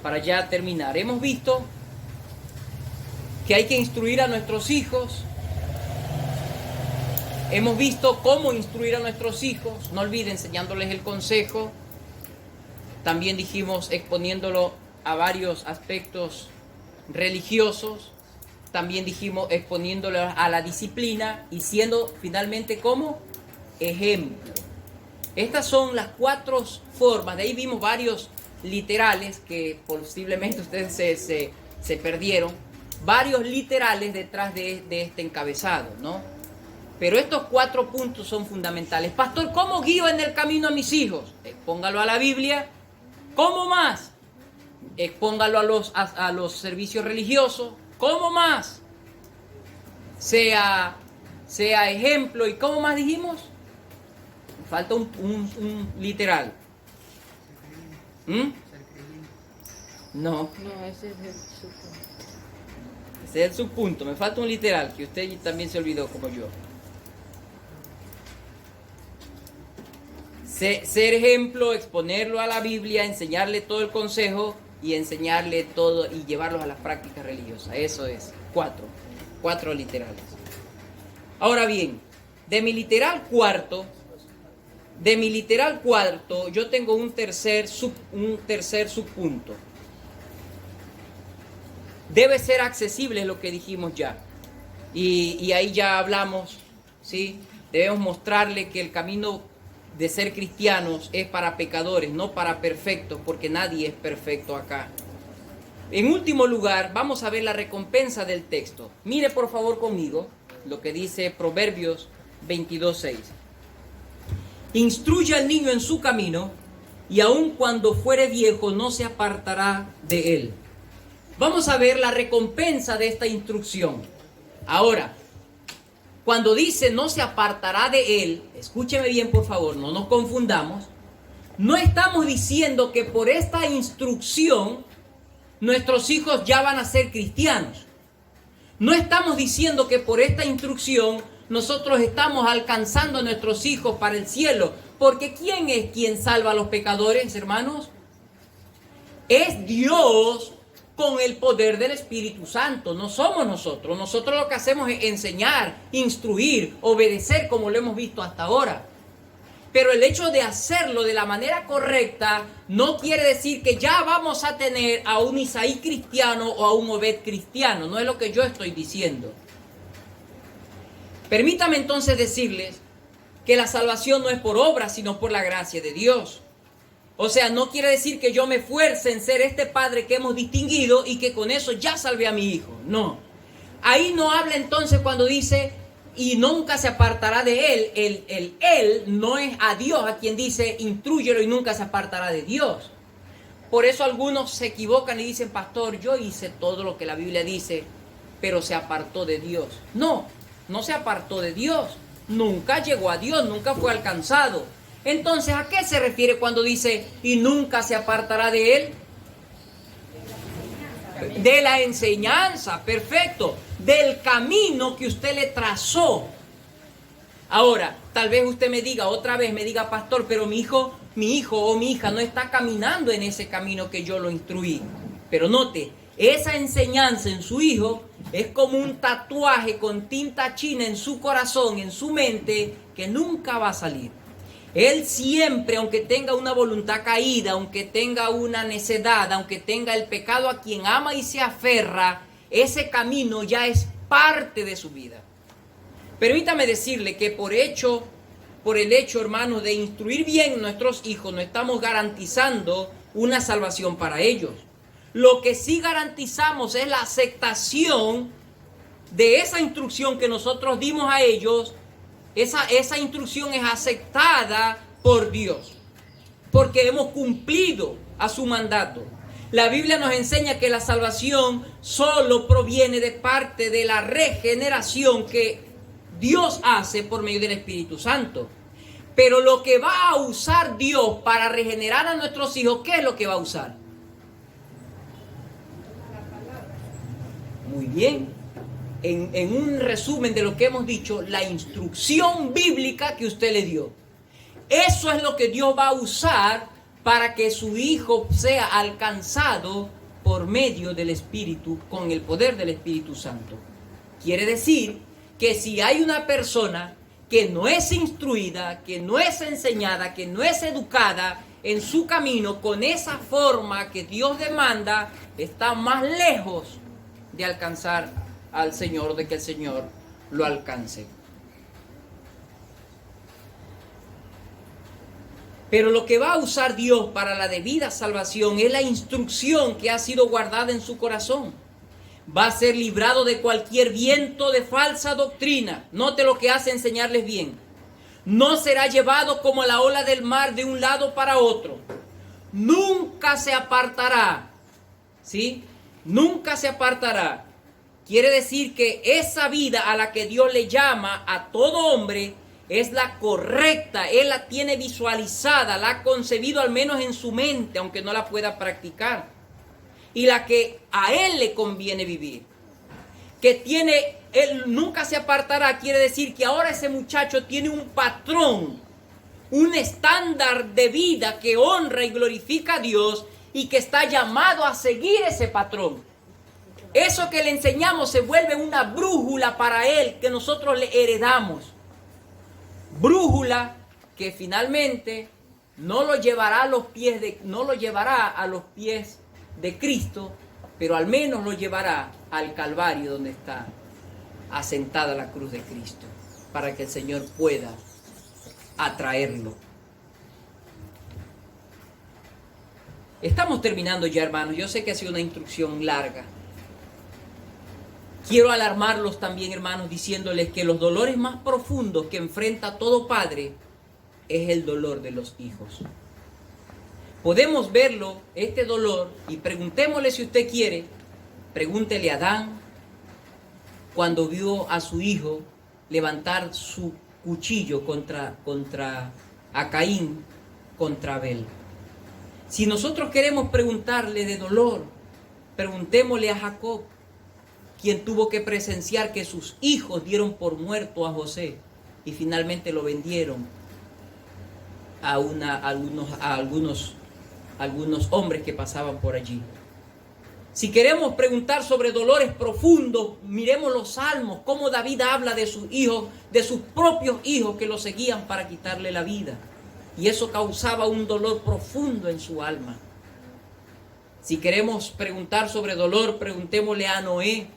para ya terminar, hemos visto que hay que instruir a nuestros hijos. Hemos visto cómo instruir a nuestros hijos. No olviden, enseñándoles el consejo. También dijimos exponiéndolo a varios aspectos religiosos. También dijimos exponiéndolo a la disciplina y siendo finalmente como ejemplo. Estas son las 4 formas. De ahí vimos varios literales que posiblemente ustedes se perdieron. Varios literales detrás de este encabezado, ¿no? Pero estos 4 puntos son fundamentales. Pastor, ¿cómo guío en el camino a mis hijos? Expóngalo a la Biblia. ¿Cómo más? Expóngalo a los servicios religiosos. ¿Cómo más? Sea ejemplo. ¿Y cómo más dijimos? Falta un literal. No. No, ese es el subpunto. Ese es el subpunto. Me falta un literal que usted también se olvidó como yo. Ser ejemplo, exponerlo a la Biblia, enseñarle todo el consejo y enseñarle todo y llevarlos a las prácticas religiosas. Eso es. 4 literales. Ahora bien, de mi literal cuarto, yo tengo un tercer subpunto. Debe ser accesible lo que dijimos ya. Y ahí ya hablamos, ¿sí? Debemos mostrarle que el camino de ser cristianos es para pecadores, no para perfectos, porque nadie es perfecto acá. En último lugar, vamos a ver la recompensa del texto. Mire por favor conmigo lo que dice Proverbios 22:6. Instruye al niño en su camino, y aun cuando fuere viejo no se apartará de él. Vamos a ver la recompensa de esta instrucción. Ahora, cuando dice no se apartará de él, escúcheme bien por favor, no nos confundamos. No estamos diciendo que por esta instrucción nuestros hijos ya van a ser cristianos. No estamos diciendo que por esta instrucción nosotros estamos alcanzando a nuestros hijos para el cielo. Porque ¿quién es quien salva a los pecadores, hermanos? Es Dios con el poder del Espíritu Santo. No somos nosotros. Nosotros lo que hacemos es enseñar, instruir, obedecer como lo hemos visto hasta ahora. Pero el hecho de hacerlo de la manera correcta no quiere decir que ya vamos a tener a un Isaí cristiano o a un Obed cristiano. No es lo que yo estoy diciendo. Permítame entonces decirles que la salvación no es por obra, sino por la gracia de Dios. O sea, no quiere decir que yo me esfuerce en ser este padre que hemos distinguido y que con eso ya salvé a mi hijo. No. Ahí no habla entonces cuando dice y nunca se apartará de él. Él no es a Dios a quien dice instrúyelo y nunca se apartará de Dios. Por eso algunos se equivocan y dicen, pastor, yo hice todo lo que la Biblia dice, pero se apartó de Dios. No, no se apartó de Dios. Nunca llegó a Dios, nunca fue alcanzado. Entonces, ¿a qué se refiere cuando dice y nunca se apartará de él? De la enseñanza, perfecto. Del camino que usted le trazó. Ahora, tal vez usted me diga, otra vez me diga, pastor, pero mi hijo o mi hija no está caminando en ese camino que yo lo instruí. Pero note, esa enseñanza en su hijo es como un tatuaje con tinta china en su corazón, en su mente, que nunca va a salir. Él siempre, aunque tenga una voluntad caída, aunque tenga una necedad, aunque tenga el pecado a quien ama y se aferra, ese camino ya es parte de su vida. Permítame decirle que por el hecho, hermanos, de instruir bien nuestros hijos, no estamos garantizando una salvación para ellos. Lo que sí garantizamos es la aceptación de esa instrucción que nosotros dimos a ellos. Esa instrucción es aceptada por Dios, porque hemos cumplido a su mandato. La Biblia nos enseña que la salvación solo proviene de parte de la regeneración que Dios hace por medio del Espíritu Santo. Pero lo que va a usar Dios para regenerar a nuestros hijos, ¿qué es lo que va a usar? Muy bien. En un resumen de lo que hemos dicho, la instrucción bíblica que usted le dio. Eso es lo que Dios va a usar para que su hijo sea alcanzado por medio del Espíritu, con el poder del Espíritu Santo. Quiere decir que si hay una persona que no es instruida, que no es enseñada, que no es educada en su camino con esa forma que Dios demanda, está más lejos de alcanzar al Señor, de que el Señor lo alcance. Pero lo que va a usar Dios para la debida salvación es la instrucción que ha sido guardada en su corazón. Va a ser librado de cualquier viento de falsa doctrina. Note lo que hace enseñarles bien. No será llevado como la ola del mar de un lado para otro. Nunca se apartará. ¿Sí? Nunca se apartará. Quiere decir que esa vida a la que Dios le llama a todo hombre es la correcta. Él la tiene visualizada, la ha concebido al menos en su mente, aunque no la pueda practicar. Y la que a él le conviene vivir. Él nunca se apartará, quiere decir que ahora ese muchacho tiene un patrón, un estándar de vida que honra y glorifica a Dios y que está llamado a seguir ese patrón. Eso que le enseñamos se vuelve una brújula para él que nosotros le heredamos. Brújula que finalmente no lo llevará a los pies de Cristo, pero al menos lo llevará al Calvario donde está asentada la cruz de Cristo, para que el Señor pueda atraerlo. Estamos terminando ya, hermanos. Yo sé que ha sido una instrucción larga. Quiero alarmarlos también, hermanos, diciéndoles que los dolores más profundos que enfrenta todo padre es el dolor de los hijos. Podemos verlo, este dolor, y preguntémosle si usted quiere, pregúntele a Adán cuando vio a su hijo levantar su cuchillo contra a Caín, contra Abel. Si nosotros queremos preguntarle de dolor, preguntémosle a Jacob, quien tuvo que presenciar que sus hijos dieron por muerto a José y finalmente lo vendieron a algunos hombres que pasaban por allí. Si queremos preguntar sobre dolores profundos, miremos los salmos, cómo David habla de sus hijos, de sus propios hijos que lo seguían para quitarle la vida. Y eso causaba un dolor profundo en su alma. Si queremos preguntar sobre dolor, preguntémosle a Noé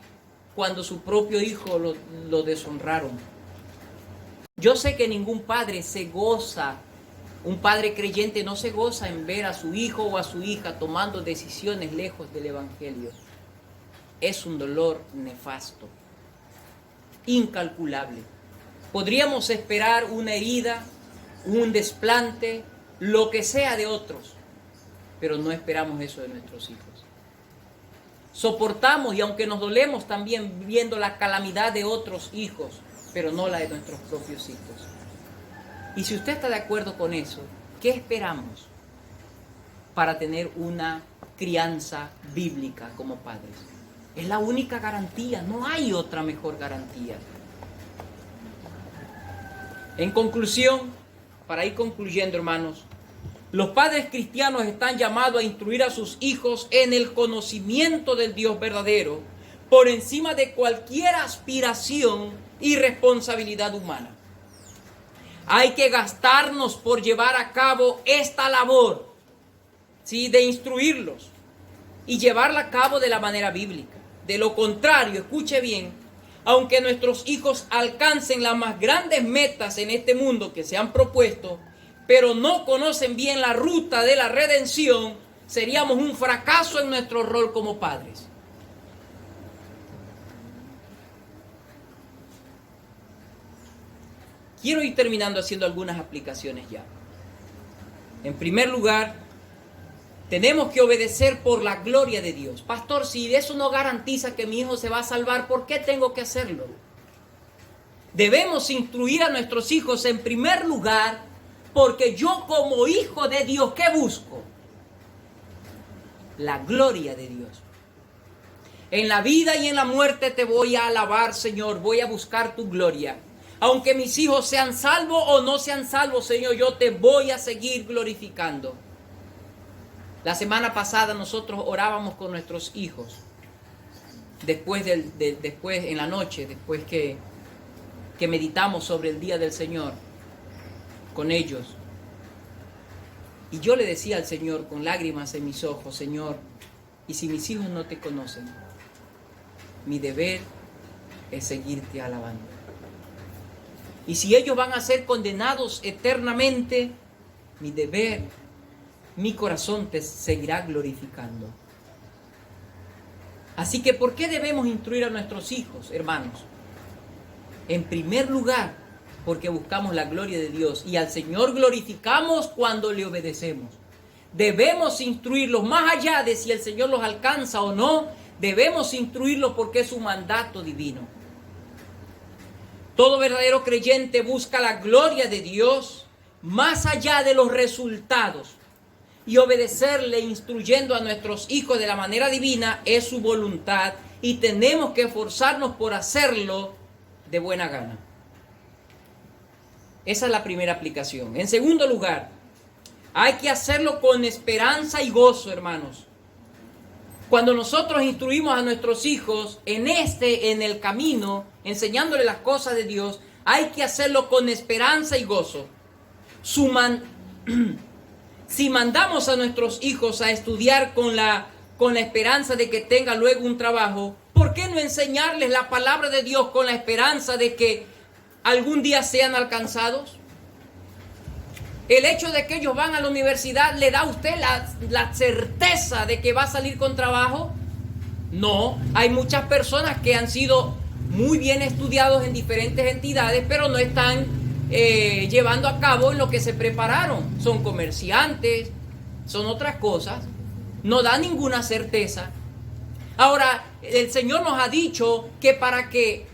cuando su propio hijo lo deshonraron. Yo sé que ningún padre se goza, un padre creyente no se goza en ver a su hijo o a su hija tomando decisiones lejos del Evangelio. Es un dolor nefasto, incalculable. Podríamos esperar una herida, un desplante, lo que sea de otros, pero no esperamos eso de nuestros hijos. Soportamos y aunque nos dolemos también viendo la calamidad de otros hijos, pero no la de nuestros propios hijos. Y si usted está de acuerdo con eso, ¿qué esperamos para tener una crianza bíblica como padres? Es la única garantía, no hay otra mejor garantía. En conclusión, para ir concluyendo, hermanos, los padres cristianos están llamados a instruir a sus hijos en el conocimiento del Dios verdadero por encima de cualquier aspiración y responsabilidad humana. Hay que gastarnos por llevar a cabo esta labor, ¿sí?, de instruirlos y llevarla a cabo de la manera bíblica. De lo contrario, escuche bien, aunque nuestros hijos alcancen las más grandes metas en este mundo que se han propuesto, pero no conocen bien la ruta de la redención, seríamos un fracaso en nuestro rol como padres. Quiero ir terminando haciendo algunas aplicaciones ya. En primer lugar, tenemos que obedecer por la gloria de Dios. Pastor, si eso no garantiza que mi hijo se va a salvar, ¿por qué tengo que hacerlo? Debemos instruir a nuestros hijos en primer lugar, porque yo como hijo de Dios, ¿qué busco? La gloria de Dios. En la vida y en la muerte te voy a alabar, Señor, voy a buscar tu gloria. Aunque mis hijos sean salvos o no sean salvos, Señor, yo te voy a seguir glorificando. La semana pasada nosotros orábamos con nuestros hijos. Después en la noche, después que meditamos sobre el día del Señor con ellos. Y yo le decía al Señor con lágrimas en mis ojos, Señor, y si mis hijos no te conocen, mi deber es seguirte alabando. Y si ellos van a ser condenados eternamente, mi deber, mi corazón te seguirá glorificando. Así que, ¿por qué debemos instruir a nuestros hijos, hermanos? En primer lugar, porque buscamos la gloria de Dios y al Señor glorificamos cuando le obedecemos. Debemos instruirlos más allá de si el Señor los alcanza o no. Debemos instruirlos porque es su mandato divino. Todo verdadero creyente busca la gloria de Dios más allá de los resultados. Y obedecerle instruyendo a nuestros hijos de la manera divina es su voluntad y tenemos que esforzarnos por hacerlo de buena gana. Esa es la primera aplicación. En segundo lugar, hay que hacerlo con esperanza y gozo, hermanos. Cuando nosotros instruimos a nuestros hijos en el camino, enseñándoles las cosas de Dios, hay que hacerlo con esperanza y gozo. Si mandamos a nuestros hijos a estudiar con la esperanza de que tengan luego un trabajo, ¿por qué no enseñarles la palabra de Dios con la esperanza de que algún día sean alcanzados? El hecho de que ellos van a la universidad, ¿le da a usted la certeza de que va a salir con trabajo? No, hay muchas personas que han sido muy bien estudiados en diferentes entidades, pero no están llevando a cabo en lo que se prepararon. Son comerciantes, son otras cosas. No da ninguna certeza. Ahora, el Señor nos ha dicho que para que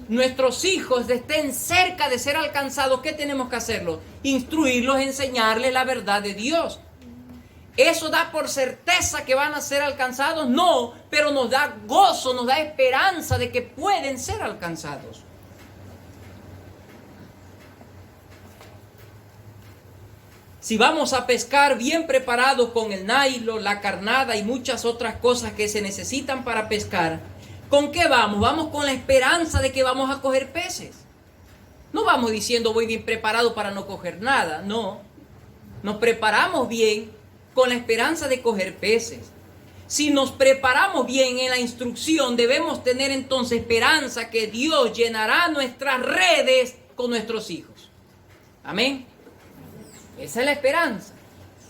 nuestros hijos estén cerca de ser alcanzados, ¿qué tenemos que hacerlo? Instruirlos, enseñarles la verdad de Dios. ¿Eso da por certeza que van a ser alcanzados? No, pero nos da gozo, nos da esperanza de que pueden ser alcanzados. Si vamos a pescar bien preparados con el nylon, la carnada y muchas otras cosas que se necesitan para pescar, ¿con qué vamos? Vamos con la esperanza de que vamos a coger peces. No vamos diciendo voy bien preparado para no coger nada, no. Nos preparamos bien con la esperanza de coger peces. Si nos preparamos bien en la instrucción, debemos tener entonces esperanza que Dios llenará nuestras redes con nuestros hijos. Amén. Esa es la esperanza.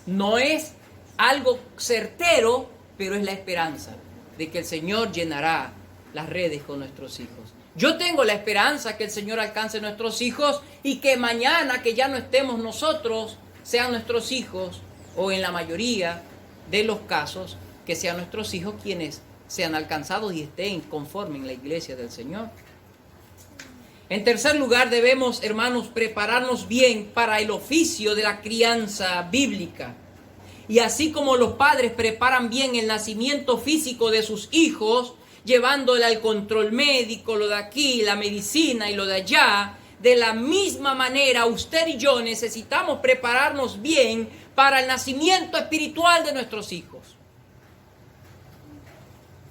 No es algo certero, pero es la esperanza de que el Señor llenará las redes con nuestros hijos. Yo tengo la esperanza que el Señor alcance nuestros hijos y que mañana que ya no estemos nosotros, sean nuestros hijos, o en la mayoría de los casos, que sean nuestros hijos quienes sean alcanzados y estén conforme en la iglesia del Señor. En tercer lugar, debemos, hermanos, prepararnos bien para el oficio de la crianza bíblica. Y así como los padres preparan bien el nacimiento físico de sus hijos, llevándole al control médico, lo de aquí, la medicina y lo de allá, de la misma manera usted y yo necesitamos prepararnos bien para el nacimiento espiritual de nuestros hijos.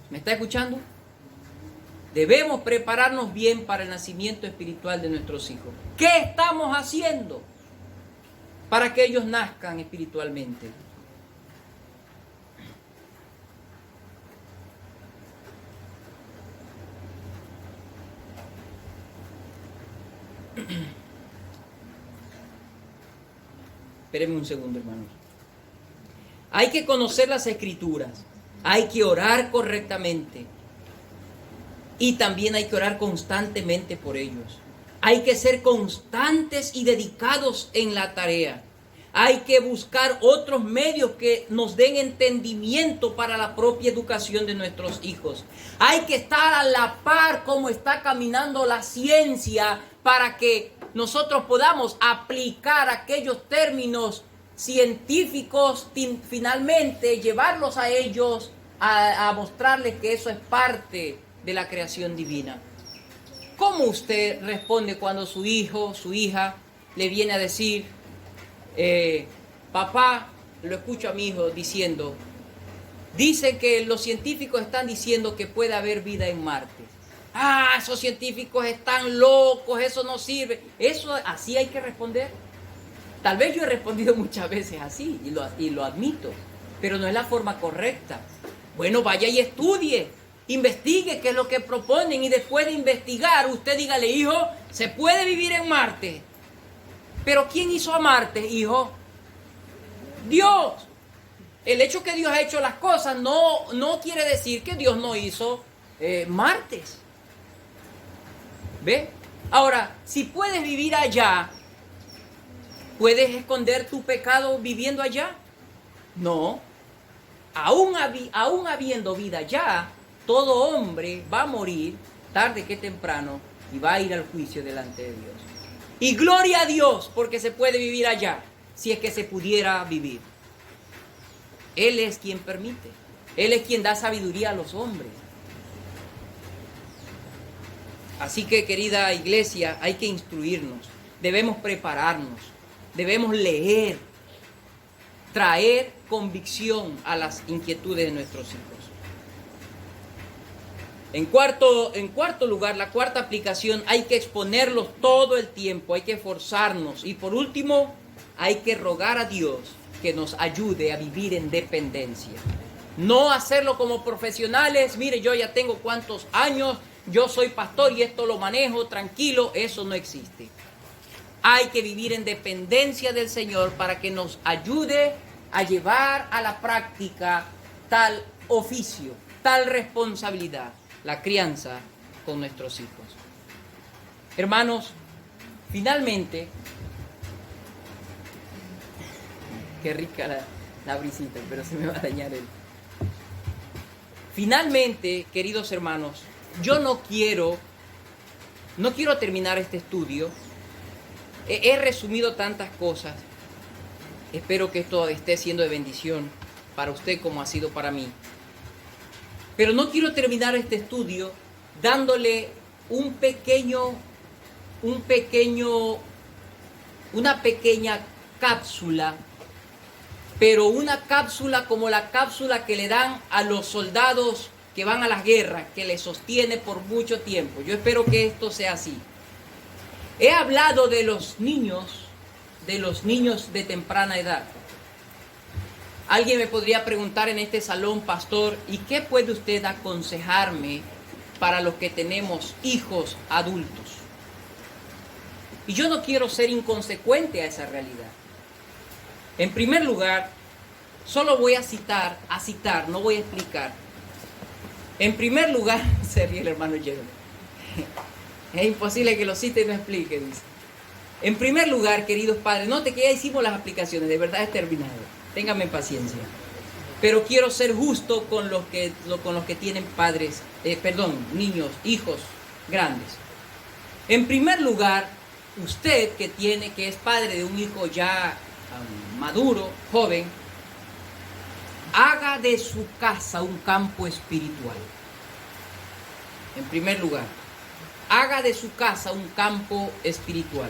¿Me está escuchando? Debemos prepararnos bien para el nacimiento espiritual de nuestros hijos. ¿Qué estamos haciendo para que ellos nazcan espiritualmente? Espérenme un segundo, hermanos. Hay que conocer las Escrituras. Hay que orar correctamente. Y también hay que orar constantemente por ellos. Hay que ser constantes y dedicados en la tarea. Hay que buscar otros medios que nos den entendimiento para la propia educación de nuestros hijos. Hay que estar a la par como está caminando la ciencia para que nosotros podamos aplicar aquellos términos científicos, finalmente llevarlos a ellos a mostrarles que eso es parte de la creación divina. ¿Cómo usted responde cuando su hijo, su hija le viene a decir, papá, lo escucho a mi hijo diciendo, dicen que los científicos están diciendo que puede haber vida en Marte? Ah, esos científicos están locos, eso no sirve. Eso, así hay que responder. Tal vez yo he respondido muchas veces así y lo admito, pero no es la forma correcta. Bueno, vaya y estudie, investigue qué es lo que proponen y después de investigar, usted dígale, hijo, se puede vivir en Marte. Pero ¿quién hizo a Marte, hijo? Dios. El hecho que Dios ha hecho las cosas no quiere decir que Dios no hizo Martes. ¿Ve? Ahora, si puedes vivir allá, ¿puedes esconder tu pecado viviendo allá? No. Aún habiendo vida allá, todo hombre va a morir tarde que temprano y va a ir al juicio delante de Dios. Y gloria a Dios porque se puede vivir allá, si es que se pudiera vivir. Él es quien permite. Él es quien da sabiduría a los hombres. Así que, querida iglesia, hay que instruirnos, debemos prepararnos, debemos leer, traer convicción a las inquietudes de nuestros hijos. En cuarto lugar, la cuarta aplicación, hay que exponerlos todo el tiempo, hay que esforzarnos. Y por último, hay que rogar a Dios que nos ayude a vivir en dependencia. No hacerlo como profesionales, mire, yo ya tengo cuántos años, yo soy pastor y esto lo manejo, tranquilo, eso no existe. Hay que vivir en dependencia del Señor para que nos ayude a llevar a la práctica tal oficio tal responsabilidad, la crianza con nuestros hijos. Hermanos, finalmente, qué rica la brisita, pero se me va a dañar el... Finalmente, queridos hermanos, yo no quiero terminar este estudio. He resumido tantas cosas. Espero que esto esté siendo de bendición para usted como ha sido para mí. Pero no quiero terminar este estudio dándole una pequeña cápsula, pero una cápsula como la cápsula que le dan a los soldados que van a las guerras, que les sostiene por mucho tiempo. Yo espero que esto sea así. He hablado de los niños de temprana edad. Alguien me podría preguntar en este salón, pastor, ¿y qué puede usted aconsejarme para los que tenemos hijos adultos? Y yo no quiero ser inconsecuente a esa realidad. En primer lugar, solo voy a citar, no voy a explicar. En primer lugar, se ríe el hermano Jeremy. Es imposible que lo cite y no explique, dice. En primer lugar, queridos padres, note que ya hicimos las aplicaciones, de verdad es terminado. Ténganme paciencia. Pero quiero ser justo con los que tienen padres, niños, hijos grandes. En primer lugar, usted que es padre de un hijo ya maduro, joven, haga de su casa un campo espiritual. En primer lugar, haga de su casa un campo espiritual,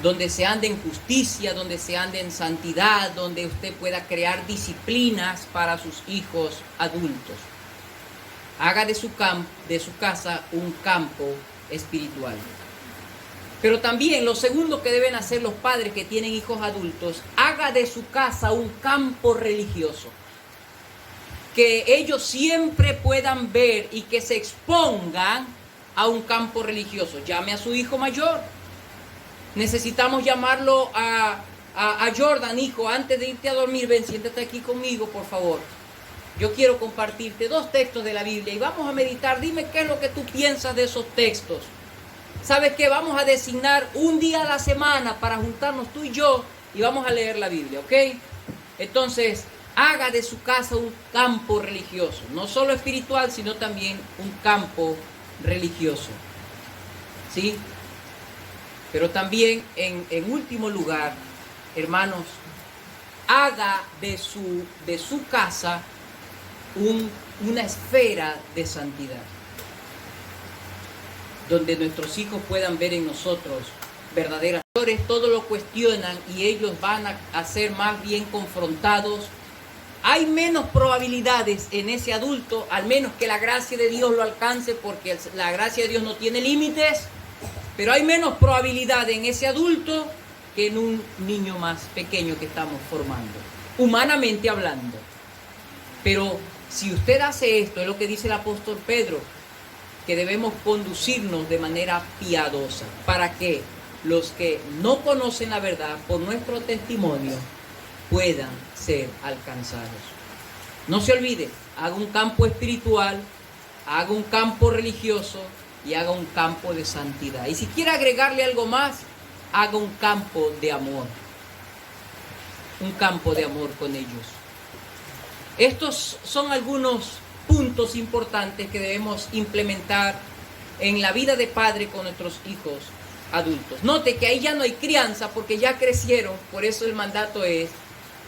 donde se ande en justicia, donde se ande en santidad, donde usted pueda crear disciplinas para sus hijos adultos. Haga de su casa un campo espiritual. Pero también lo segundo que deben hacer los padres que tienen hijos adultos, haga de su casa un campo religioso. Que ellos siempre puedan ver y que se expongan a un campo religioso. Llame a su hijo mayor. Necesitamos llamarlo a Jordan, hijo, antes de irte a dormir, ven, siéntate aquí conmigo, por favor. Yo quiero compartirte 2 textos de la Biblia y vamos a meditar. Dime qué es lo que tú piensas de esos textos. ¿Sabes qué? Vamos a designar un día a la semana para juntarnos tú y yo y vamos a leer la Biblia, ¿ok? Entonces, haga de su casa un campo religioso, no solo espiritual, sino también un campo religioso, ¿sí? Pero también, en último lugar, hermanos, haga de su casa una esfera de santidad, donde nuestros hijos puedan ver en nosotros verdaderas. Todo lo cuestionan y ellos van a ser más bien confrontados. Hay menos probabilidades en ese adulto, al menos que la gracia de Dios lo alcance, porque la gracia de Dios no tiene límites, pero hay menos probabilidad en ese adulto que en un niño más pequeño que estamos formando, humanamente hablando. Pero si usted hace esto, es lo que dice el apóstol Pedro, que debemos conducirnos de manera piadosa, para que los que no conocen la verdad por nuestro testimonio puedan ser alcanzados. No se olvide, haga un campo espiritual, haga un campo religioso y haga un campo de santidad. Y si quiere agregarle algo más, haga un campo de amor. Un campo de amor con ellos. Estos son algunos puntos importantes que debemos implementar en la vida de padre con nuestros hijos adultos. Note que ahí ya no hay crianza porque ya crecieron, por eso el mandato es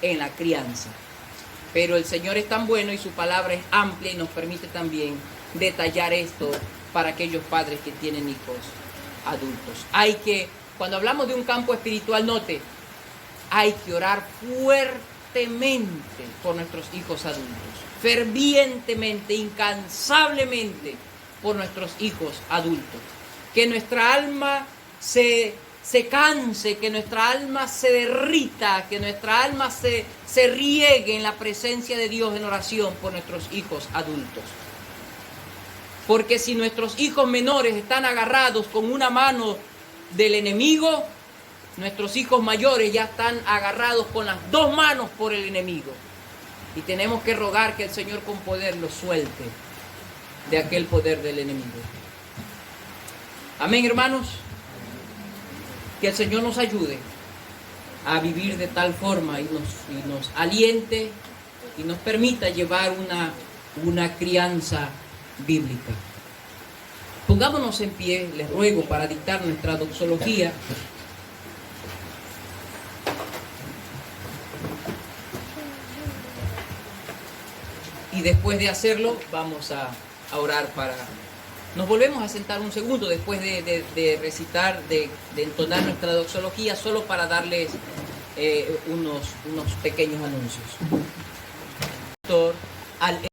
en la crianza. Pero el Señor es tan bueno y su palabra es amplia y nos permite también detallar esto para aquellos padres que tienen hijos adultos. Cuando hablamos de un campo espiritual, note, hay que orar fuertemente por nuestros hijos adultos, fervientemente, incansablemente por nuestros hijos adultos. Que nuestra alma se canse, que nuestra alma se derrita, que nuestra alma se riegue en la presencia de Dios en oración por nuestros hijos adultos. Porque si nuestros hijos menores están agarrados con una mano del enemigo, nuestros hijos mayores ya están agarrados con las 2 manos por el enemigo. Y tenemos que rogar que el Señor con poder lo suelte de aquel poder del enemigo. Amén, hermanos. Que el Señor nos ayude a vivir de tal forma y nos aliente y nos permita llevar una crianza bíblica. Pongámonos en pie, les ruego, para dictar nuestra doxología. Y después de hacerlo, vamos a orar para... Nos volvemos a sentar un segundo después de recitar, de entonar nuestra doxología, solo para darles unos pequeños anuncios. Al